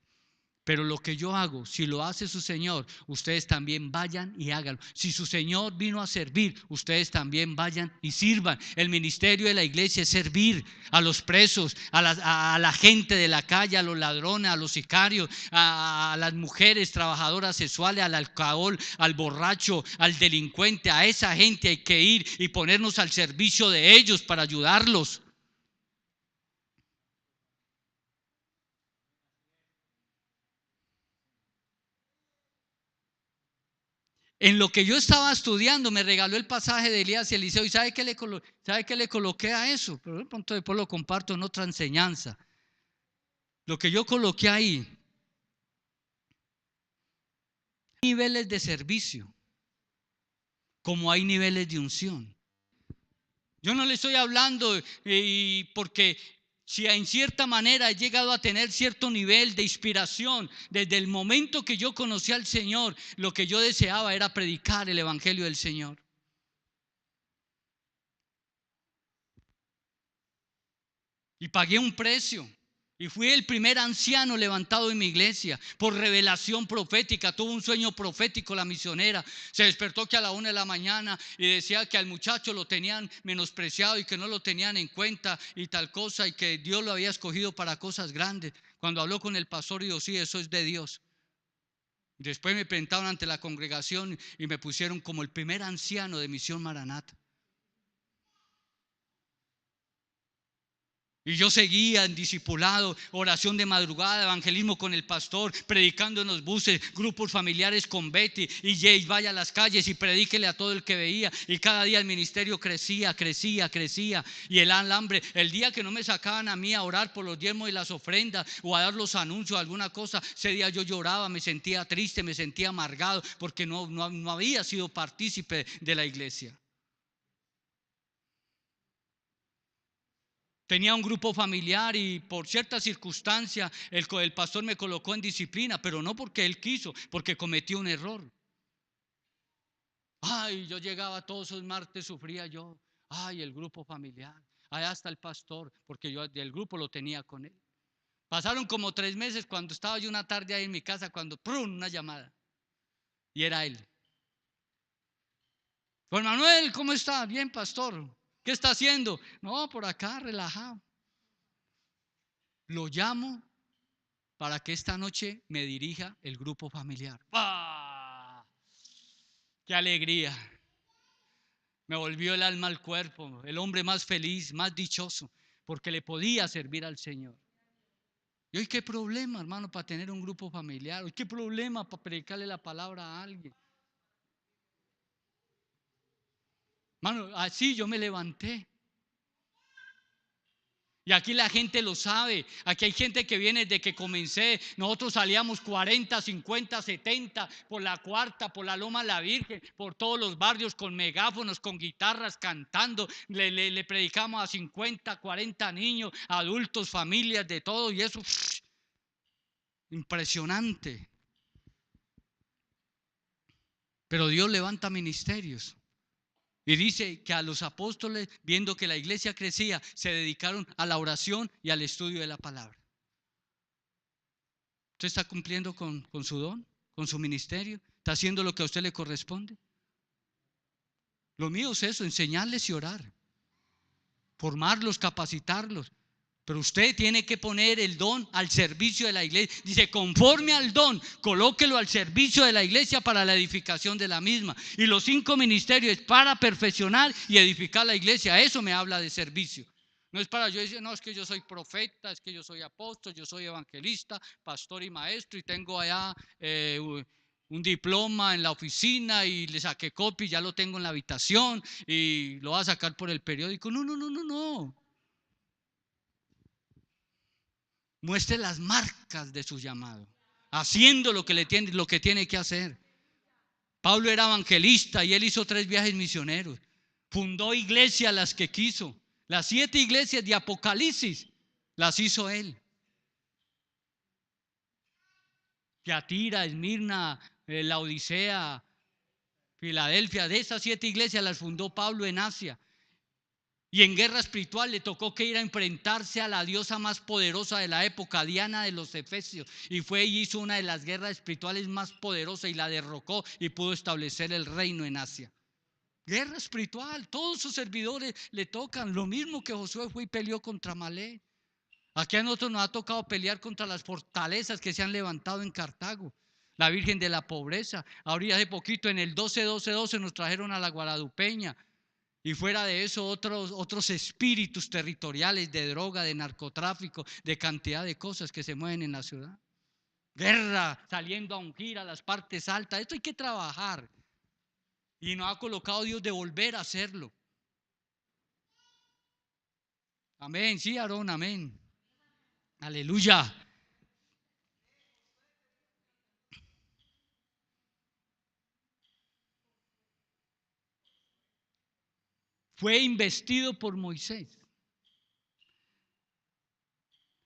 Pero lo que yo hago, si lo hace su Señor, ustedes también vayan y háganlo. Si su Señor vino a servir, ustedes también vayan y sirvan. El ministerio de la iglesia es servir a los presos, a la gente de la calle, a los ladrones, a los sicarios, a las mujeres trabajadoras sexuales, al alcohol, al borracho, al delincuente. A esa gente hay que ir y ponernos al servicio de ellos para ayudarlos. En lo que yo estaba estudiando me regaló el pasaje de Elías y Eliseo. ¿Y sabe qué le coloqué a eso? Pero de pronto después lo comparto en otra enseñanza. Lo que yo coloqué ahí, hay niveles de servicio, como hay niveles de unción. Yo no le estoy hablando porque si en cierta manera he llegado a tener cierto nivel de inspiración, desde el momento que yo conocí al Señor, lo que yo deseaba era predicar el evangelio del Señor. Y pagué un precio. Y fui el primer anciano levantado en mi iglesia por revelación profética. Tuvo un sueño profético la misionera. Se despertó que a la 1 de la mañana y decía que al muchacho lo tenían menospreciado y que no lo tenían en cuenta y tal cosa, y que Dios lo había escogido para cosas grandes. Cuando habló con el pastor, dijo: sí, eso es de Dios. Después me presentaron ante la congregación y me pusieron como el primer anciano de Misión Maranata. Y yo seguía en discipulado, oración de madrugada, evangelismo con el pastor, predicando en los buses, grupos familiares con Betty. Y Jay, vaya a las calles y predíquele a todo el que veía. Y cada día el ministerio crecía. Y el alambre, el día que no me sacaban a mí a orar por los diezmos y las ofrendas, o a dar los anuncios, alguna cosa, ese día yo lloraba, me sentía triste, me sentía amargado, porque no había sido partícipe de la iglesia. Tenía un grupo familiar y por cierta circunstancia el pastor me colocó en disciplina, pero no porque él quiso, porque cometió un error. Ay, yo llegaba todos los martes, sufría yo. Ay, el grupo familiar. Allá está el pastor, porque yo del grupo lo tenía con él. Pasaron como 3 meses cuando estaba yo una tarde ahí en mi casa, cuando ¡prum!, una llamada. Y era él. Juan Manuel, ¿cómo está? Bien, pastor. ¿Qué está haciendo? No, por acá, relajado. Lo llamo para que esta noche me dirija el grupo familiar. ¡Ah! ¡Qué alegría! Me volvió el alma al cuerpo, el hombre más feliz, más dichoso, porque le podía servir al Señor. Y hoy qué problema, hermano, para tener un grupo familiar. Hoy qué problema para predicarle la palabra a alguien. Hermano, así yo me levanté. Y aquí la gente lo sabe. Aquí hay gente que viene desde que comencé. Nosotros salíamos 40, 50, 70 por la Cuarta, por la Loma de la Virgen, por todos los barrios con megáfonos, con guitarras, cantando. Le predicamos a 50, 40 niños, adultos, familias, de todo. Y eso, impresionante. Pero Dios levanta ministerios. Y dice que a los apóstoles, viendo que la iglesia crecía, se dedicaron a la oración y al estudio de la palabra. ¿Usted está cumpliendo con su don, con su ministerio? ¿Está haciendo lo que a usted le corresponde? Lo mío es eso, enseñarles y orar, formarlos, capacitarlos. Pero usted tiene que poner el don al servicio de la iglesia. Dice, conforme al don, colóquelo al servicio de la iglesia para la edificación de la misma. Y los 5 ministerios para perfeccionar y edificar la iglesia. Eso me habla de servicio. No es para yo decir, no, es que yo soy profeta, es que yo soy apóstol, yo soy evangelista, pastor y maestro, y tengo allá un diploma en la oficina y le saqué copia y ya lo tengo en la habitación y lo va a sacar por el periódico. No, no, no, no, no. Muestre las marcas de su llamado, haciendo lo que tiene que hacer. Pablo era evangelista y él hizo 3 viajes misioneros. Fundó iglesias las que quiso. Las 7 iglesias de Apocalipsis las hizo él. Tiatira, Esmirna, Laodicea, Filadelfia, de esas 7 iglesias las fundó Pablo en Asia. Y en guerra espiritual le tocó que ir a enfrentarse a la diosa más poderosa de la época, Diana de los Efesios. Y fue y hizo una de las guerras espirituales más poderosas y la derrocó y pudo establecer el reino en Asia. Guerra espiritual, todos sus servidores le tocan. Lo mismo que Josué fue y peleó contra Malé. Aquí a nosotros nos ha tocado pelear contra las fortalezas que se han levantado en Cartago. La Virgen de la Pobreza. Ahorita hace poquito en el 12-12-12 nos trajeron a la Guadalupeña. Y fuera de eso otros espíritus territoriales de droga, de narcotráfico, de cantidad de cosas que se mueven en la ciudad. Guerra, saliendo a ungir a las partes altas. Esto hay que trabajar. Y nos ha colocado Dios de volver a hacerlo. Amén, sí, Aarón, amén. Aleluya. Fue investido por Moisés.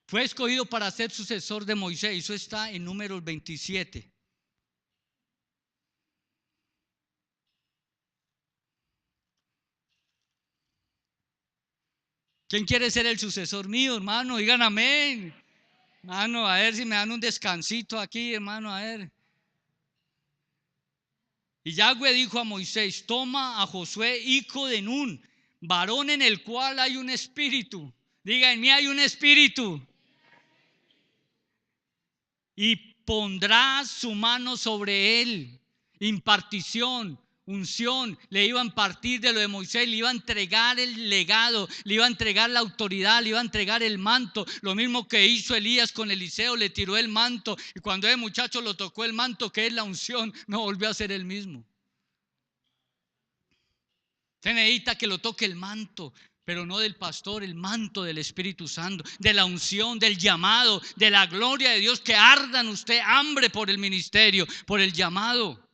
Fue escogido para ser sucesor de Moisés. Eso está en Números 27. ¿Quién quiere ser el sucesor mío, hermano? Digan amén. Hermano, a ver si me dan un descansito aquí, hermano, a ver. Y Yahweh dijo a Moisés: toma a Josué, hijo de Nun, varón en el cual hay un espíritu. Diga, en mí hay un espíritu. Y pondrá su mano sobre él. Impartición, unción. Le iba a impartir de lo de Moisés, le iba a entregar el legado, le iba a entregar la autoridad, le iba a entregar el manto. Lo mismo que hizo Elías con Eliseo, le tiró el manto. Y cuando el muchacho lo tocó el manto, que es la unción, no volvió a ser el mismo. Se necesita que lo toque el manto, pero no del pastor, el manto del Espíritu Santo, de la unción, del llamado, de la gloria de Dios, que arda en usted hambre por el ministerio, por el llamado.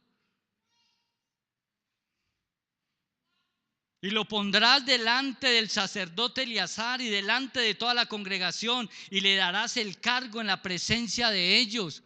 Y lo pondrás delante del sacerdote Eleazar y delante de toda la congregación, y le darás el cargo en la presencia de ellos.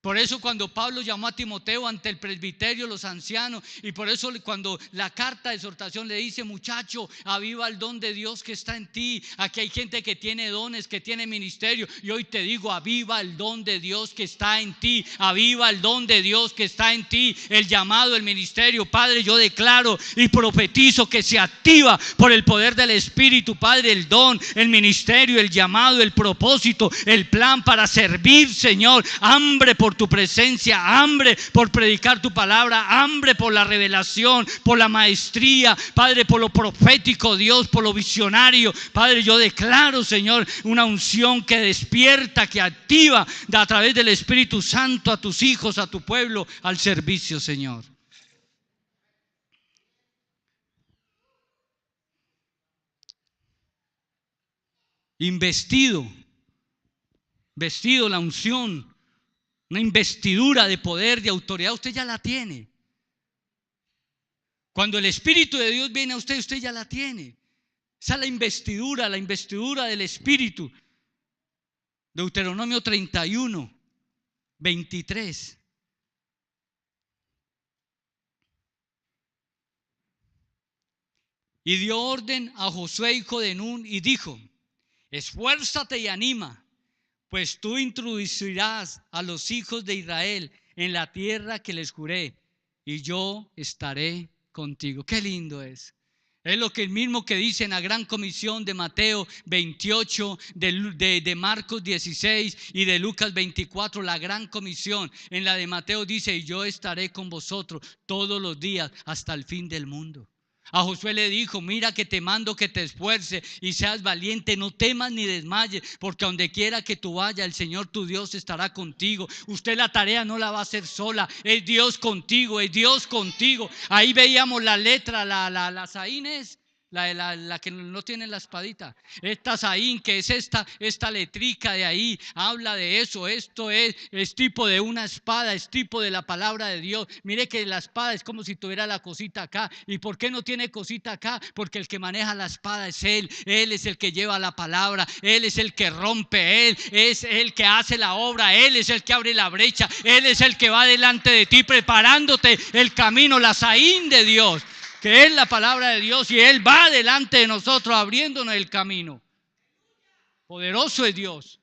Por eso cuando Pablo llamó a Timoteo ante el presbiterio, los ancianos, y por eso cuando la carta de exhortación le dice: muchacho, aviva el don de Dios que está en ti. Aquí hay gente que tiene dones, que tiene ministerio, y hoy te digo: aviva el don de Dios que está en ti, aviva el don de Dios que está en ti, el llamado, el ministerio. Padre, yo declaro y profetizo que se activa por el poder del Espíritu, Padre, el don, el ministerio, el llamado, el propósito, el plan para servir, Señor. Hambre por tu presencia, hambre por predicar tu palabra, hambre por la revelación, por la maestría, Padre, por lo profético, Dios, por lo visionario. Padre, yo declaro, Señor, una unción que despierta, que activa a través del Espíritu Santo a tus hijos, a tu pueblo, al servicio, Señor. Vestido la unción, una investidura de poder, de autoridad, usted ya la tiene. Cuando el Espíritu de Dios viene a usted, usted ya la tiene. Esa es la investidura del Espíritu. Deuteronomio 31, 23. Y dio orden a Josué, hijo de Nun, y dijo: esfuérzate y anima, pues tú introducirás a los hijos de Israel en la tierra que les juré, y yo estaré contigo. Qué lindo es. Es lo que el mismo que dice en la gran comisión de Mateo 28, de Marcos 16 y de Lucas 24, la gran comisión. En la de Mateo dice: y yo estaré con vosotros todos los días hasta el fin del mundo. A Josué le dijo: mira que te mando que te esfuerces y seas valiente, no temas ni desmayes, porque donde quiera que tú vayas, el Señor tu Dios estará contigo. Usted la tarea no la va a hacer sola, es Dios contigo, es Dios contigo. Ahí veíamos la letra, la Saín es. La que no tiene la espadita, esta Saín, que es esta letrica de ahí, habla de eso. Esto es tipo de una espada, es tipo de la palabra de Dios. Mire que la espada es como si tuviera la cosita acá. ¿Y por qué no tiene cosita acá? Porque el que maneja la espada es Él. Él es el que lleva la palabra, Él es el que rompe, Él es el que hace la obra, Él es el que abre la brecha, Él es el que va delante de ti preparándote el camino, la Saín de Dios, que es la palabra de Dios, y Él va delante de nosotros abriéndonos el camino. Poderoso es Dios.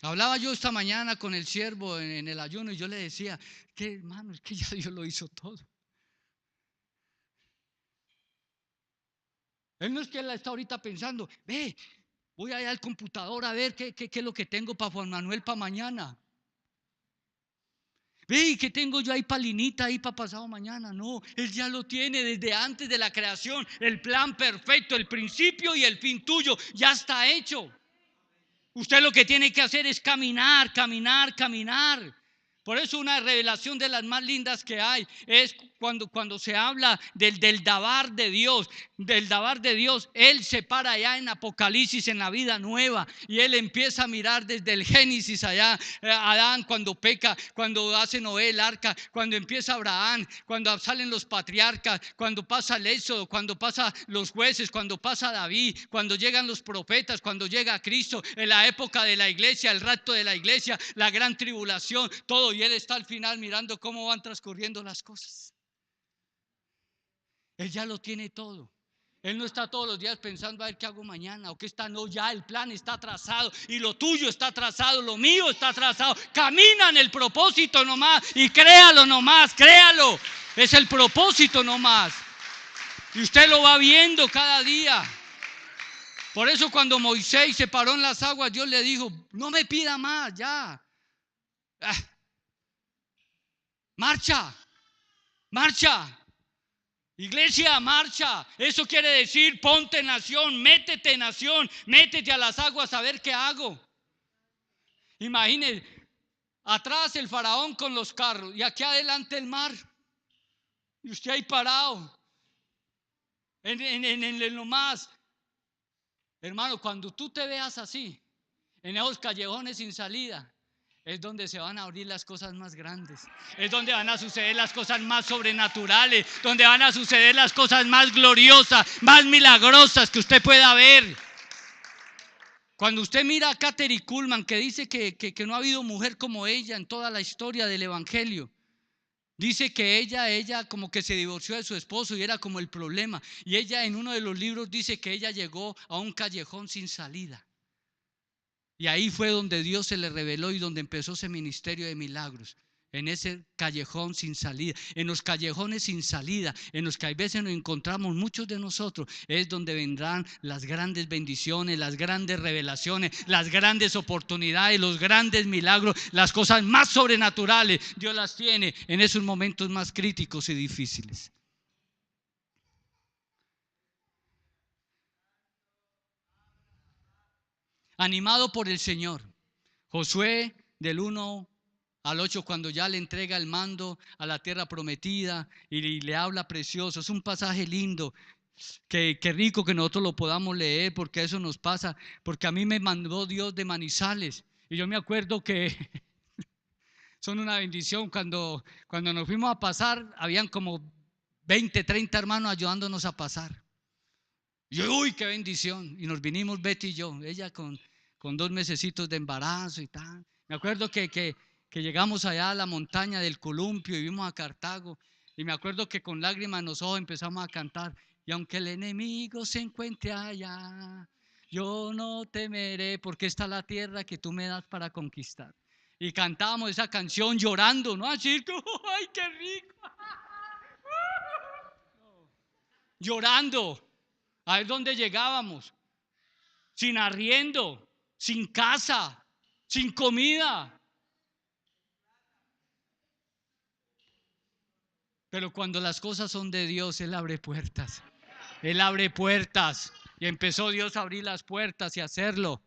Hablaba yo esta mañana con el siervo en el ayuno, y yo le decía: que hermano, es que ya Dios lo hizo todo. Él no es que él está ahorita pensando: ve, voy allá al computador a ver qué es lo que tengo para Juan Manuel para mañana. Ve, ¿qué tengo yo ahí para Linita, ahí para pasado mañana? No, Él ya lo tiene desde antes de la creación. El plan perfecto, el principio y el fin tuyo ya está hecho. Usted lo que tiene que hacer es caminar, caminar, caminar. Por eso una revelación de las más lindas que hay es cuando se habla del Dabar de Dios. Del Dabar de Dios, Él se para allá en Apocalipsis, en la vida nueva, y Él empieza a mirar desde el Génesis allá, Adán cuando peca, cuando hace Noé el arca, cuando empieza Abraham, cuando salen los patriarcas, cuando pasa el Éxodo, cuando pasa los jueces, cuando pasa David, cuando llegan los profetas, cuando llega Cristo, en la época de la iglesia, el rapto de la iglesia, la gran tribulación, todo. Y Él está al final mirando cómo van transcurriendo las cosas. Él ya lo tiene todo. Él no está todos los días pensando a ver qué hago mañana o qué está. No, ya el plan está trazado y lo tuyo está trazado, lo mío está trazado. Camina en el propósito nomás y créalo nomás, créalo. Es el propósito nomás. Y usted lo va viendo cada día. Por eso cuando Moisés se paró en las aguas, Dios le dijo, no me pida más, ya. Marcha, marcha. Iglesia, marcha. Eso quiere decir, ponte en acción, métete a las aguas a ver qué hago. Imagínense, atrás el faraón con los carros y aquí adelante el mar. Y usted ahí parado. En lo más. Hermano, cuando tú te veas así, en esos callejones sin salida, es donde se van a abrir las cosas más grandes, es donde van a suceder las cosas más sobrenaturales, donde van a suceder las cosas más gloriosas, más milagrosas que usted pueda ver. Cuando usted mira a Kathryn Kuhlman, que dice que no ha habido mujer como ella en toda la historia del evangelio, dice que ella como que se divorció de su esposo y era como el problema, y ella en uno de los libros dice que ella llegó a un callejón sin salida. Y ahí fue donde Dios se le reveló y donde empezó ese ministerio de milagros. En ese callejón sin salida, en los callejones sin salida, en los que a veces nos encontramos muchos de nosotros, es donde vendrán las grandes bendiciones, las grandes revelaciones, las grandes oportunidades, los grandes milagros, las cosas más sobrenaturales. Dios las tiene en esos momentos más críticos y difíciles. Animado por el Señor, Josué del 1 al 8, cuando ya le entrega el mando a la tierra prometida y le habla precioso. Es un pasaje lindo, que rico que nosotros lo podamos leer, porque eso nos pasa, porque a mí me mandó Dios de Manizales y yo me acuerdo que son una bendición. Cuando nos fuimos a pasar, habían como 20, 30 hermanos ayudándonos a pasar. Y yo, uy, qué bendición. Y nos vinimos Betty y yo, ella con 2 mesecitos de embarazo y tal. Me acuerdo que llegamos allá a la montaña del Columpio y vimos a Cartago. Y me acuerdo que con lágrimas en los ojos empezamos a cantar. Y aunque el enemigo se encuentre allá, yo no temeré, porque está la tierra que tú me das para conquistar. Y cantábamos esa canción llorando, ¿no? Así, ¡ay, qué rico! Llorando. A ver dónde llegábamos. Sin arriendo, sin casa, sin comida. Pero cuando las cosas son de Dios, Él abre puertas. Él abre puertas. Y empezó Dios a abrir las puertas y a hacerlo.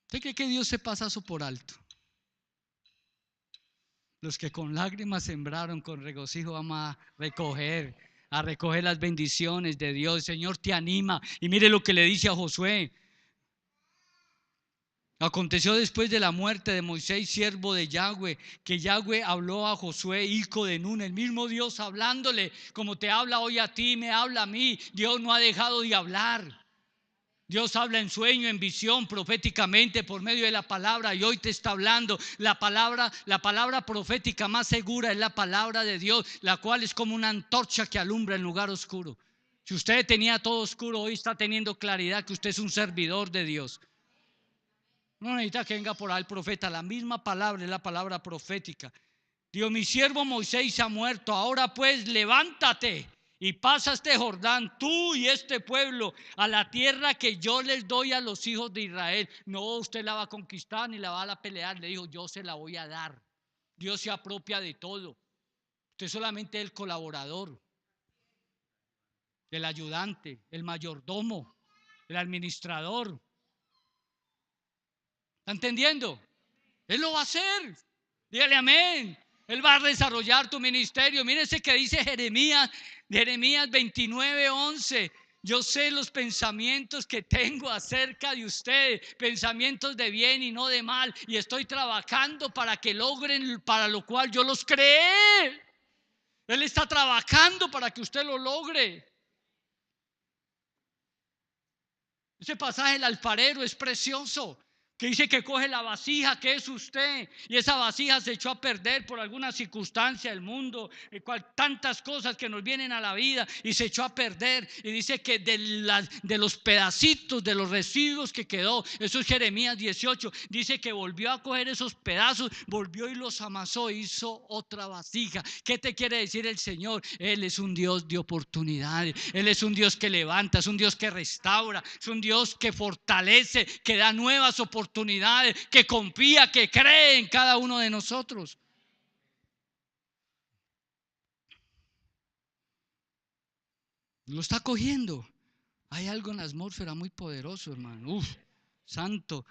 ¿Usted cree que Dios se pasa eso por alto? Los que con lágrimas sembraron, con regocijo vamos a recoger las bendiciones de Dios. El Señor te anima. Y mire lo que le dice a Josué. Aconteció después de la muerte de Moisés, siervo de Yahweh, que Yahweh habló a Josué, hijo de Nun, el mismo Dios hablándole, como te habla hoy a ti, me habla a mí. Dios no ha dejado de hablar. Dios habla en sueño, en visión, proféticamente por medio de la palabra, y hoy te está hablando. La palabra profética más segura es la palabra de Dios, la cual es como una antorcha que alumbra en lugar oscuro. Si usted tenía todo oscuro, hoy está teniendo claridad que usted es un servidor de Dios. No necesita que venga por ahí el profeta. La misma palabra es la palabra profética. Dios, mi siervo Moisés ha muerto. Ahora pues levántate y pasa este Jordán, tú y este pueblo, a la tierra que yo les doy a los hijos de Israel. No, usted la va a conquistar ni la va a pelear. Le dijo, yo se la voy a dar. Dios se apropia de todo. Usted solamente es el colaborador, el ayudante, el mayordomo, el administrador. ¿Está entendiendo? Él lo va a hacer. Dígale amén. Él va a desarrollar tu ministerio. Mírese que dice Jeremías 29:11. Yo sé los pensamientos que tengo acerca de ustedes, pensamientos de bien y no de mal, y estoy trabajando para que logren para lo cual yo los creé. Él está trabajando para que usted lo logre. Ese pasaje del alfarero es precioso, que dice que coge la vasija que es usted, y esa vasija se echó a perder por alguna circunstancia del mundo, tantas cosas que nos vienen a la vida, y se echó a perder, y dice que de los pedacitos, de los residuos que quedó, eso es Jeremías 18, dice que volvió a coger esos pedazos, volvió y los amasó, hizo otra vasija. ¿Qué te quiere decir el Señor? Él es un Dios de oportunidades, Él es un Dios que levanta, es un Dios que restaura, es un Dios que fortalece, que da nuevas oportunidades, que confía, que cree en cada uno de nosotros. Lo está cogiendo. Hay algo en la atmósfera muy poderoso, hermano. Uf, santo.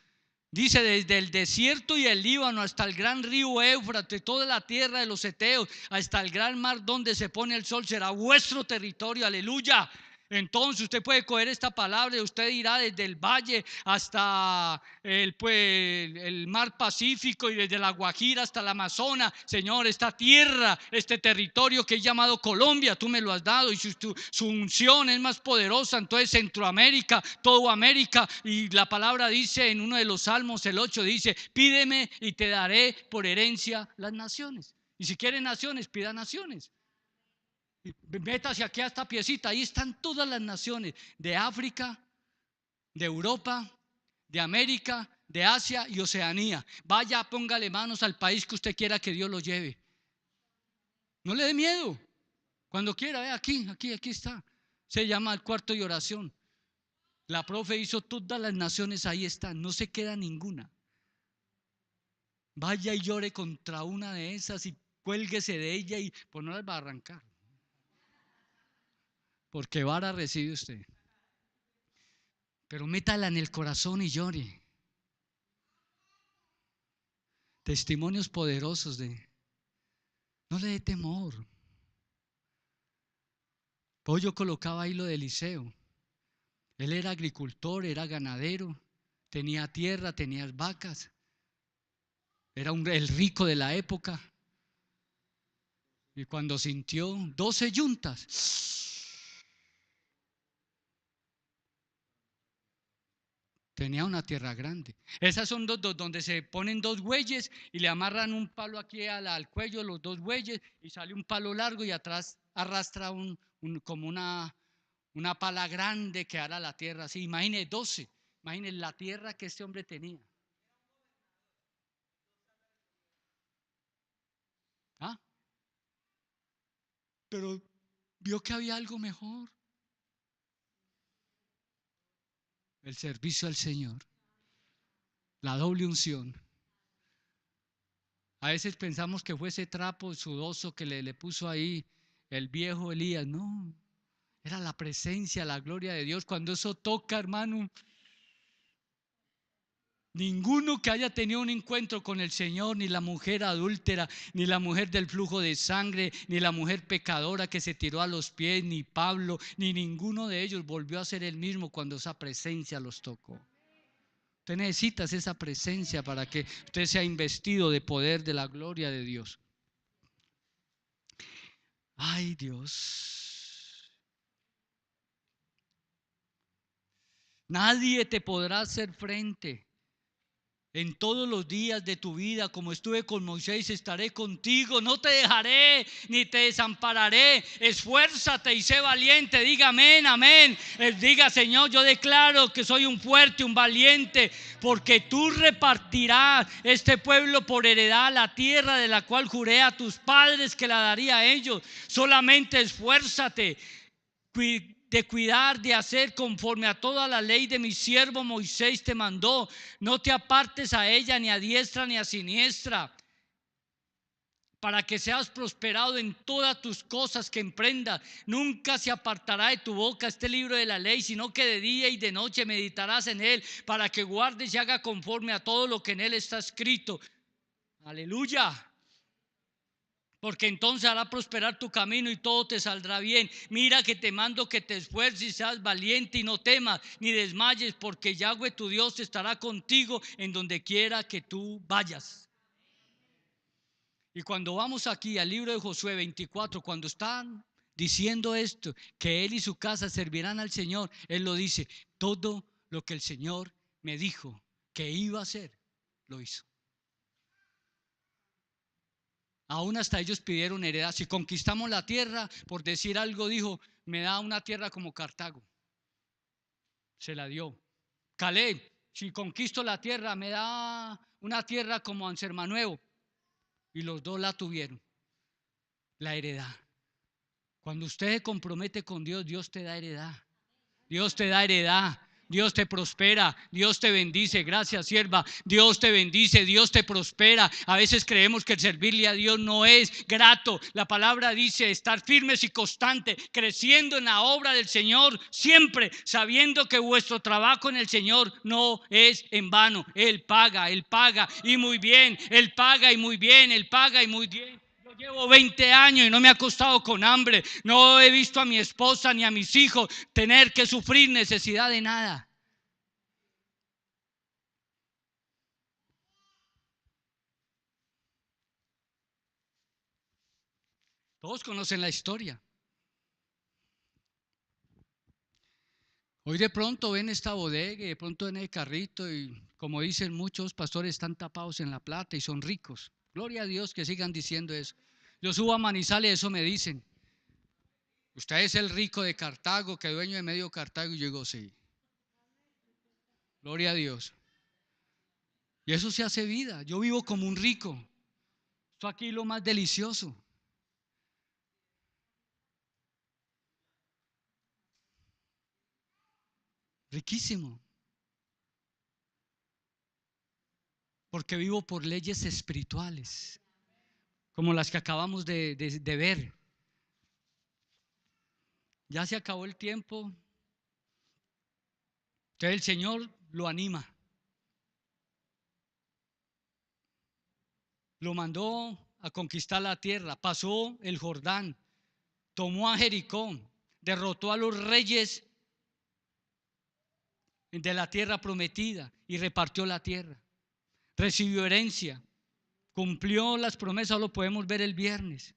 Dice: desde el desierto y el Líbano hasta el gran río Éufrates, toda la tierra de los heteos, hasta el gran mar donde se pone el sol, será vuestro territorio. Aleluya. Entonces usted puede coger esta palabra y usted irá desde el valle hasta el mar Pacífico, y desde la Guajira hasta la Amazonas. Señor, esta tierra, este territorio que es llamado Colombia, tú me lo has dado, y su unción es más poderosa. Entonces Centroamérica, toda América, y la palabra dice en uno de los salmos, el 8, dice: pídeme y te daré por herencia las naciones. Y si quiere naciones, pida naciones. Métase aquí a esta piecita, ahí están todas las naciones de África, de Europa, de América, de Asia y Oceanía. Vaya, póngale manos al país que usted quiera que Dios lo lleve. No le dé miedo. Cuando quiera, ve aquí está. Se llama el cuarto de oración. La profe hizo todas las naciones, ahí están, no se queda ninguna. Vaya y llore contra una de esas y cuélguese de ella, y pues no las va a arrancar. Porque vara recibe usted. Pero métala en el corazón y llore. Testimonios poderosos no le dé temor. Pues yo colocaba ahí lo de Eliseo. Él era agricultor, era ganadero, tenía tierra, tenía vacas. Era el rico de la época. Y cuando sintió 12 yuntas, tenía una tierra grande. Esas son donde se ponen dos bueyes y le amarran un palo aquí al cuello, los dos bueyes, y sale un palo largo y atrás arrastra como una pala grande que hará la tierra así. Imagine 12, imagine la tierra que este hombre tenía. ¿Ah? Pero vio que había algo mejor. El servicio al Señor, la doble unción. A veces pensamos que fue ese trapo sudoso que le puso ahí el viejo Elías. No, era la presencia, la gloria de Dios. Cuando eso toca, hermano, ninguno que haya tenido un encuentro con el Señor, ni la mujer adúltera, ni la mujer del flujo de sangre, ni la mujer pecadora que se tiró a los pies, ni Pablo, ni ninguno de ellos volvió a ser el mismo cuando esa presencia los tocó. Usted necesita esa presencia para que usted sea investido de poder, de la gloria de Dios. Ay, Dios. Nadie te podrá hacer frente. En todos los días de tu vida, como estuve con Moisés, estaré contigo. No te dejaré ni te desampararé. Esfuérzate y sé valiente. Diga amén, amén. Diga: Señor, yo declaro que soy un fuerte, un valiente, porque tú repartirás este pueblo por heredad, la tierra de la cual juré a tus padres que la daría a ellos. Solamente esfuérzate de cuidar, de hacer conforme a toda la ley de mi siervo Moisés te mandó. No te apartes a ella ni a diestra ni a siniestra, para que seas prosperado en todas tus cosas que emprendas. Nunca se apartará de tu boca este libro de la ley, sino que de día y de noche meditarás en él, para que guardes y haga conforme a todo lo que en él está escrito. Aleluya. Porque entonces hará prosperar tu camino y todo te saldrá bien. Mira que te mando que te esfuerces y seas valiente, y no temas ni desmayes, porque Yahweh tu Dios estará contigo en donde quiera que tú vayas. Y cuando vamos aquí al libro de Josué 24, cuando están diciendo esto, que él y su casa servirán al Señor, él lo dice: todo lo que el Señor me dijo que iba a hacer, lo hizo. Aún hasta ellos pidieron heredad. Si conquistamos la tierra, por decir algo, dijo, me da una tierra como Cartago. Se la dio. Caleb, si conquisto la tierra, me da una tierra como Ansermanuevo. Y los dos la tuvieron. La heredad. Cuando usted se compromete con Dios, Dios te da heredad. Dios te da heredad. Dios te prospera, Dios te bendice. Gracias, sierva. Dios te bendice, Dios te prospera. A veces creemos que el servirle a Dios no es grato. La palabra dice estar firmes y constantes, creciendo en la obra del Señor, siempre sabiendo que vuestro trabajo en el Señor no es en vano. Él paga y muy bien. Él paga y muy bien, Él paga y muy bien. Llevo 20 años y no me ha costado con hambre. No he visto a mi esposa ni a mis hijos tener que sufrir necesidad de nada. Todos conocen la historia. Hoy de pronto ven esta bodega y de pronto ven el carrito y, como dicen muchos pastores, están tapados en la plata y son ricos. Gloria a Dios que sigan diciendo eso. Yo subo a Manizales y eso me dicen. Usted es el rico de Cartago, que dueño de medio Cartago. Y yo digo, sí. Gloria a Dios. Y eso se hace vida. Yo vivo como un rico. Esto aquí es lo más delicioso. Riquísimo. Porque vivo por leyes espirituales, como las que acabamos de ver. Ya se acabó el tiempo. Entonces el Señor lo anima. Lo mandó a conquistar la tierra. Pasó el Jordán. Tomó a Jericó. Derrotó a los reyes de la tierra prometida y repartió la tierra. Recibió herencia. Cumplió las promesas. Lo podemos ver el viernes.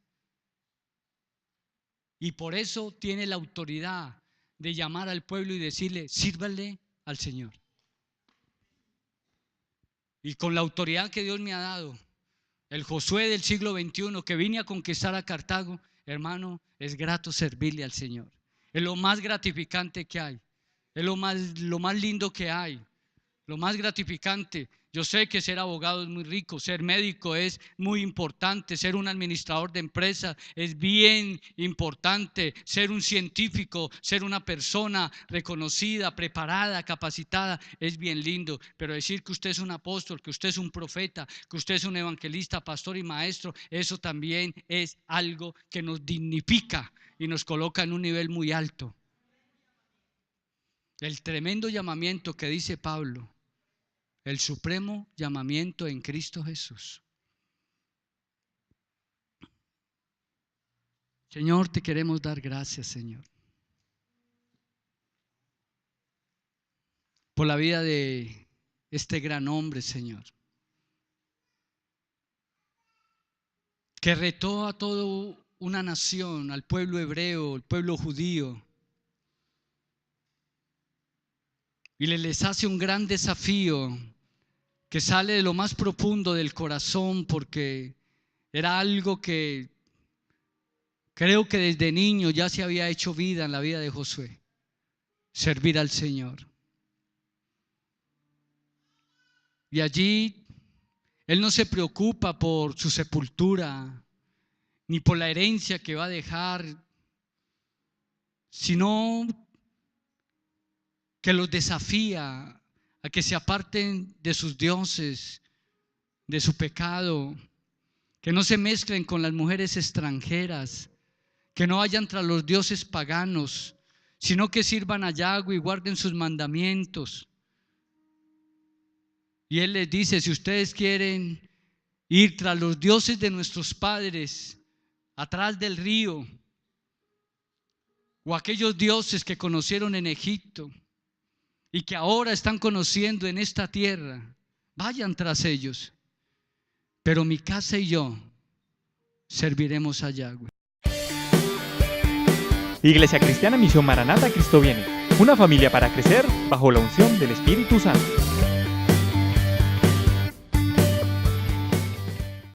Y por eso tiene la autoridad de llamar al pueblo y decirle, sírvale al Señor. Y con la autoridad que Dios me ha dado, el Josué del siglo XXI que vine a conquistar a Cartago, hermano, es grato servirle al Señor. Es lo más gratificante que hay. Es lo más lindo que hay. Lo más gratificante. Yo sé que ser abogado es muy rico, ser médico es muy importante, ser un administrador de empresas es bien importante, ser un científico, ser una persona reconocida, preparada, capacitada, es bien lindo. Pero decir que usted es un apóstol, que usted es un profeta, que usted es un evangelista, pastor y maestro, eso también es algo que nos dignifica y nos coloca en un nivel muy alto. El tremendo llamamiento que dice Pablo, el supremo llamamiento en Cristo Jesús. Señor, te queremos dar gracias, Señor, por la vida de este gran hombre, Señor, que retó a toda una nación, al pueblo hebreo, al pueblo judío, y les hace un gran desafío que sale de lo más profundo del corazón, porque era algo que creo que desde niño ya se había hecho vida en la vida de Josué: servir al Señor. Y allí él no se preocupa por su sepultura ni por la herencia que va a dejar, sino que los desafía a que se aparten de sus dioses, de su pecado, que no se mezclen con las mujeres extranjeras, que no vayan tras los dioses paganos, sino que sirvan a Yahweh y guarden sus mandamientos. Y él les dice: si ustedes quieren ir tras los dioses de nuestros padres, atrás del río, o aquellos dioses que conocieron en Egipto y que ahora están conociendo en esta tierra, vayan tras ellos. Pero mi casa y yo serviremos a Yahweh. Iglesia Cristiana Misión Maranata, Cristo viene. Una familia para crecer bajo la unción del Espíritu Santo.